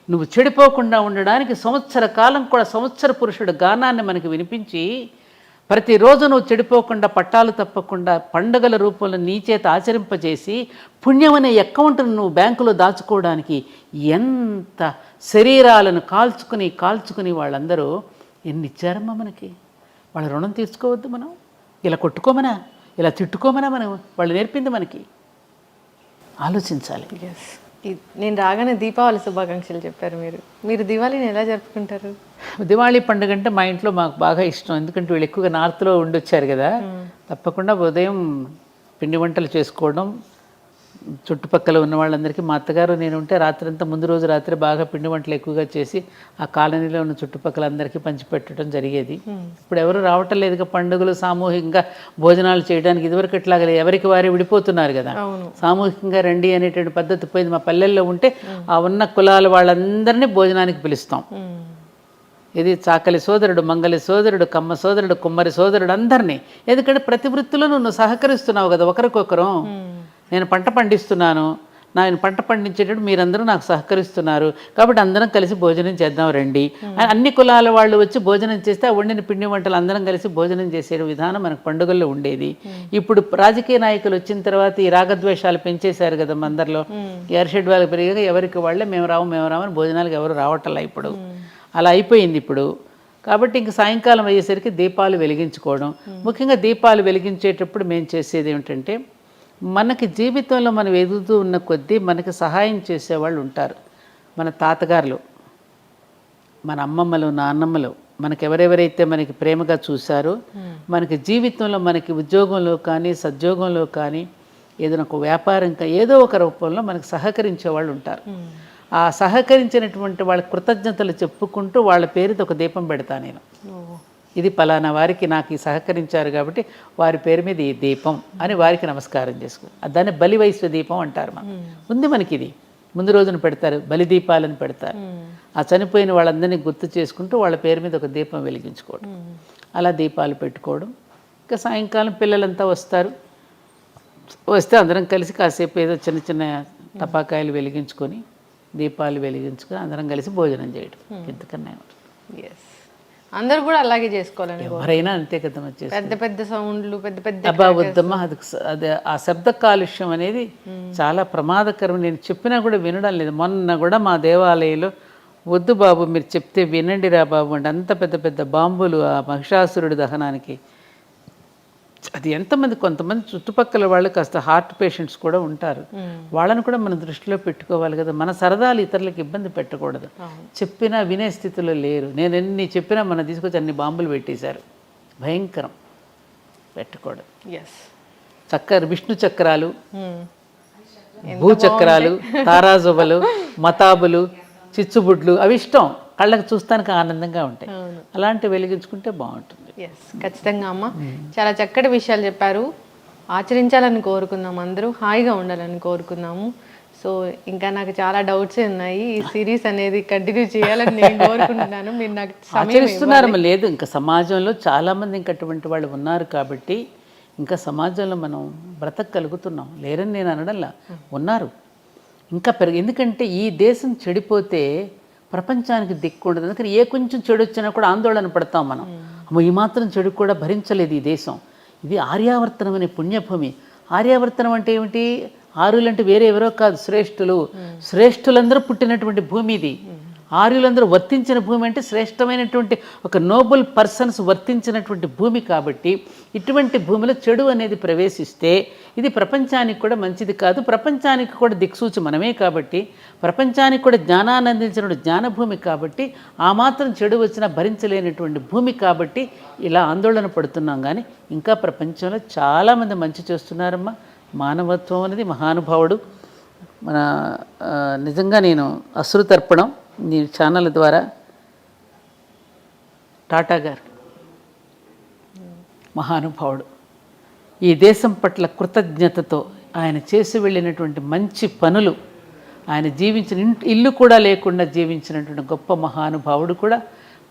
నువ్వు చెడిపోకుండా ఉండడానికి సంవత్సర కాలం కూడా సంవత్సర పురుషుడు గానాన్ని మనకి వినిపించి ప్రతిరోజు నువ్వు చెడిపోకుండా పట్టాలు తప్పకుండా పండుగల రూపంలో నీ చేత ఆచరింపజేసి పుణ్యం అనే అకౌంట్ను నువ్వు బ్యాంకులో దాచుకోవడానికి ఎంత శరీరాలను కాల్చుకుని వాళ్ళందరూ ఎన్ని ఇచ్చారమ్మా మనకి. వాళ్ళ రుణం తీర్చుకోవద్దు మనం? ఇలా కొట్టుకోమనా, ఇలా తిట్టుకోమనా మనం వాళ్ళు నేర్పింది మనకి? ఆలోచించాలి. నేను రాగానే దీపావళి శుభాకాంక్షలు చెప్పారు మీరు దివాళీని ఎలా జరుపుకుంటారు? దివాళీ పండుగ అంటే మా ఇంట్లో మాకు బాగా ఇష్టం. ఎందుకంటే వీళ్ళు ఎక్కువగా నార్త్లో ఉండొచ్చారు కదా, తప్పకుండా ఉదయం పిండి వంటలు చేసుకోవడం, చుట్టుపక్కల ఉన్న వాళ్ళందరికీ మా అత్తగారు నేను ఉంటే రాత్రంతా ముందు రోజు రాత్రి బాగా పిండి వంటలు ఎక్కువగా చేసి ఆ కాలనీలో ఉన్న చుట్టుపక్కల అందరికీ పంచిపెట్టడం జరిగేది. ఇప్పుడు ఎవరు రావటం లేదుగా పండుగలు సామూహికంగా భోజనాలు చేయడానికి. ఇదివరకు ఇట్లాగలే ఎవరికి వారే విడిపోతున్నారు కదా, సామూహికంగా రండి అనేటువంటి పద్ధతి పోయింది. మా పల్లెల్లో ఉంటే ఆ ఉన్న కులాల వాళ్ళందరినీ భోజనానికి పిలుస్తాం. ఇది చాకలి సోదరుడు, మంగలి సోదరుడు, కమ్మ సోదరుడు, కుమ్మరి సోదరుడు అందరినీ. ఎందుకంటే ప్రతి వృత్తిలో నువ్వు సహకరిస్తున్నావు కదా ఒకరికొకరు. నేను పంట పండిస్తున్నాను, నేను పంట పండించేటప్పుడు మీరందరూ నాకు సహకరిస్తున్నారు కాబట్టి అందరం కలిసి భోజనం చేద్దాం రండి. అన్ని కులాల వాళ్ళు వచ్చి భోజనం చేస్తే ఆ వండిన పిండి వంటలు అందరం కలిసి భోజనం చేసే విధానం మనకు పండుగల్లో ఉండేది. ఇప్పుడు రాజకీయ నాయకులు వచ్చిన తర్వాత ఈ రాగద్వేషాలు పెంచేశారు కదా అందరిలో. ఎర్షెడ్ వాళ్ళకి పెరిగాక ఎవరికి వాళ్ళే మేము రామని భోజనాలకు ఎవరు రావట్లా ఇప్పుడు. అలా అయిపోయింది ఇప్పుడు. కాబట్టి ఇంక సాయంకాలం అయ్యేసరికి దీపాలు వెలిగించుకోవడం. ముఖ్యంగా దీపాలు వెలిగించేటప్పుడు మేము చేసేది ఏమిటంటే, మనకి జీవితంలో మనం ఎదుగుతూ ఉన్న కొద్దీ మనకి సహాయం చేసేవాళ్ళు ఉంటారు. మన తాతగారులు, మన అమ్మమ్మలు, నాన్నమ్మలు మనకి ఎవరెవరైతే మనకి ప్రేమగా చూశారో, మనకి జీవితంలో మనకి ఉద్యోగంలో కానీ సద్యోగంలో కానీ ఏదైనా ఒక వ్యాపారం కానీ ఏదో ఒక రూపంలో మనకు సహకరించే వాళ్ళు ఉంటారు. ఆ సహకరించినటువంటి వాళ్ళ కృతజ్ఞతలు చెప్పుకుంటూ వాళ్ళ పేరుతో ఒక దీపం పెడతా నేను. ఇది పలానా వారికి నాకు ఈ సహకరించారు కాబట్టి వారి పేరు మీద ఈ దీపం అని వారికి నమస్కారం చేసుకో. దాన్ని బలివైశ్వ దీపం అంటారు. ఉంది మనకి ఇది. ముందు రోజున పెడతారు, బలి దీపాలను పెడతారు. ఆ చనిపోయిన వాళ్ళందరినీ గుర్తు చేసుకుంటూ వాళ్ళ పేరు మీద ఒక దీపం వెలిగించుకోవడం, అలా దీపాలు పెట్టుకోవడం. ఇంకా సాయంకాలం పిల్లలంతా వస్తే అందరం కలిసి కాసేపు ఏదో చిన్న చిన్న టపాకాయలు వెలిగించుకొని దీపాలు వెలిగించుకొని అందరం కలిసి భోజనం చేయడం. ఇంతకన్నా అందరు కూడా అలాగే చేసుకోవాలని ఎవరైనా అంతే కదా. పెద్ద పెద్ద సౌండ్లు, పెద్ద పెద్ద అబ్బా వద్దమ్మా, అది ఆ శబ్ద కాలుష్యం అనేది చాలా ప్రమాదకరం. నేను చెప్పినా కూడా వినడం లేదు. మొన్న కూడా మా దేవాలయంలో వద్దు బాబు మీరు చెప్తే వినండి రా బాబు అంటే అంత పెద్ద పెద్ద బాంబులు ఆ మహిషాసురుడి దహనానికి. అది ఎంతమంది, కొంతమంది చుట్టుపక్కల వాళ్ళు కాస్త హార్ట్ పేషెంట్స్ కూడా ఉంటారు, వాళ్ళని కూడా మనం దృష్టిలో పెట్టుకోవాలి కదా. మన సరదాలు ఇతరులకు ఇబ్బంది పెట్టకూడదు. చెప్పినా వినే స్థితిలో లేరు. నేను ఎన్ని చెప్పినా మనం తీసుకొచ్చి అన్ని బాంబులు పెట్టేశారు. భయంకరం, పెట్టకూడదు. విష్ణు చక్రాలు, భూచక్రాలు, తారాజువలు, మతాబులు, చిచ్చుబుడ్లు అవి ఇష్టం, కళ్ళకు చూస్తానికి ఆనందంగా ఉంటాయి. అలాంటివి వెలిగించుకుంటే బాగుంటుంది. ఖచ్చితంగా అమ్మ, చాలా చక్కటి విషయాలు చెప్పారు. ఆచరించాలని కోరుకుందాం, అందరూ హాయిగా ఉండాలని కోరుకుందాము. సో ఇంకా నాకు చాలా డౌట్స్ ఉన్నాయి. ఈ సిరీస్ అనేది కంటిన్యూ చేయాలని నేను కోరుకుంటున్నాను. మీరు నాకు ఆచరిస్తున్నారు లేదు, ఇంకా సమాజంలో చాలామంది ఇంకా అటువంటి వాళ్ళు ఉన్నారు కాబట్టి ఇంకా సమాజంలో మనం బ్రతకగలుగుతున్నాం. లేరని నేను అనడంలా, ఉన్నారు ఇంకా ఎందుకంటే ఈ దేశం చెడిపోతే ప్రపంచానికి దిక్కు ఉండదు. అందుకని ఏ కొంచెం చెడు వచ్చినా కూడా ఆందోళన పడతాం మనం. అమ్మో ఈ మాత్రం చెడు కూడా భరించలేదు ఈ దేశం. ఇది ఆర్యావర్తనం అనే పుణ్యభూమి. ఆర్యావర్తనం అంటే ఏమిటి? ఆర్యులంటే వేరే ఎవరో కాదు, శ్రేష్ఠులు. శ్రేష్ఠులందరూ పుట్టినటువంటి భూమి ఇది. ఆర్యులందరూ వర్తించిన భూమి అంటే శ్రేష్టమైనటువంటి ఒక నోబుల్ పర్సన్స్ వర్తించినటువంటి భూమి. కాబట్టి ఇటువంటి భూమిలో చెడు అనేది ప్రవేశిస్తే ఇది ప్రపంచానికి కూడా మంచిది కాదు. ప్రపంచానికి కూడా దిక్సూచి మనమే కాబట్టి, ప్రపంచానికి కూడా జ్ఞానాన్ని అందించిన జ్ఞానభూమి కాబట్టి, ఆ మాత్రం చెడు వచ్చినా భరించలేనటువంటి భూమి కాబట్టి ఇలా ఆందోళన పడుతున్నాం. కానీ ఇంకా ప్రపంచంలో చాలామంది మంచి చేస్తున్నారమ్మా. మానవత్వం అనేది మహానుభావుడు. మన నిజంగా నేను అశ్రుతర్పణం నీ ఛానల్ ద్వారా టాటా గారు మహానుభావుడు. ఈ దేశం పట్ల కృతజ్ఞతతో ఆయన చేసి వెళ్ళినటువంటి మంచి పనులు, ఆయన జీవించిన ఇల్లు కూడా లేకుండా జీవించినటువంటి గొప్ప మహానుభావుడు కూడా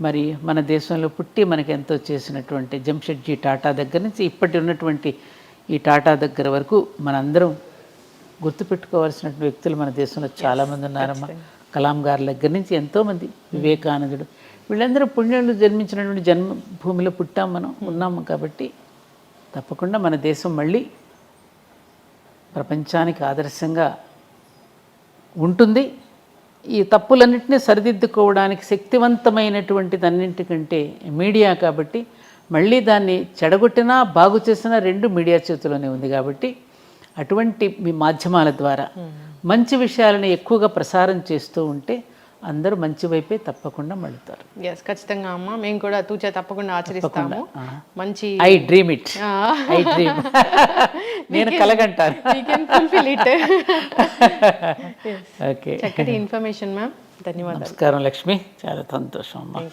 మరి మన దేశంలో పుట్టి మనకి ఎంతో చేసినటువంటి జంషెడ్జీ టాటా దగ్గర నుంచి ఇప్పటి ఉన్నటువంటి ఈ టాటా దగ్గర వరకు మనందరం గుర్తుపెట్టుకోవాల్సినటువంటి వ్యక్తులు మన దేశంలో చాలామంది ఉన్నారమ్మా. కలాం గారి దగ్గర నుంచి ఎంతోమంది, వివేకానందుడు, వీళ్ళందరూ పుణ్యులు జన్మించినటువంటి జన్మభూమిలో పుట్టాం, మనం ఉన్నాము. కాబట్టి తప్పకుండా మన దేశం మళ్ళీ ప్రపంచానికి ఆదర్శంగా ఉంటుంది. ఈ తప్పులన్నింటినీ సరిదిద్దుకోవడానికి శక్తివంతమైనటువంటిది అన్నింటికంటే మీడియా. కాబట్టి మళ్ళీ దాన్ని చెడగొట్టినా బాగు చేసినా రెండు మీడియా చేతిలోనే ఉంది. కాబట్టి అటువంటి మీ మాధ్యమాల ద్వారా మంచి విషయాలను ఎక్కువగా ప్రసారం చేస్తూ ఉంటే అందరూ మంచి వైపే తప్పకుండా మళ్ళుతారు. ఖచ్చితంగా అమ్మ, మేము కూడా తూచా తప్పకుండా ఆచరిస్తాము. మంచి I dream it, I dream నేను కలగంటాను. ఓకే, చక్కటి ఇన్ఫర్మేషన్ మ్యామ్. ధన్యవాదాలు. నమస్కారం లక్ష్మి, చాలా సంతోషం అమ్మా.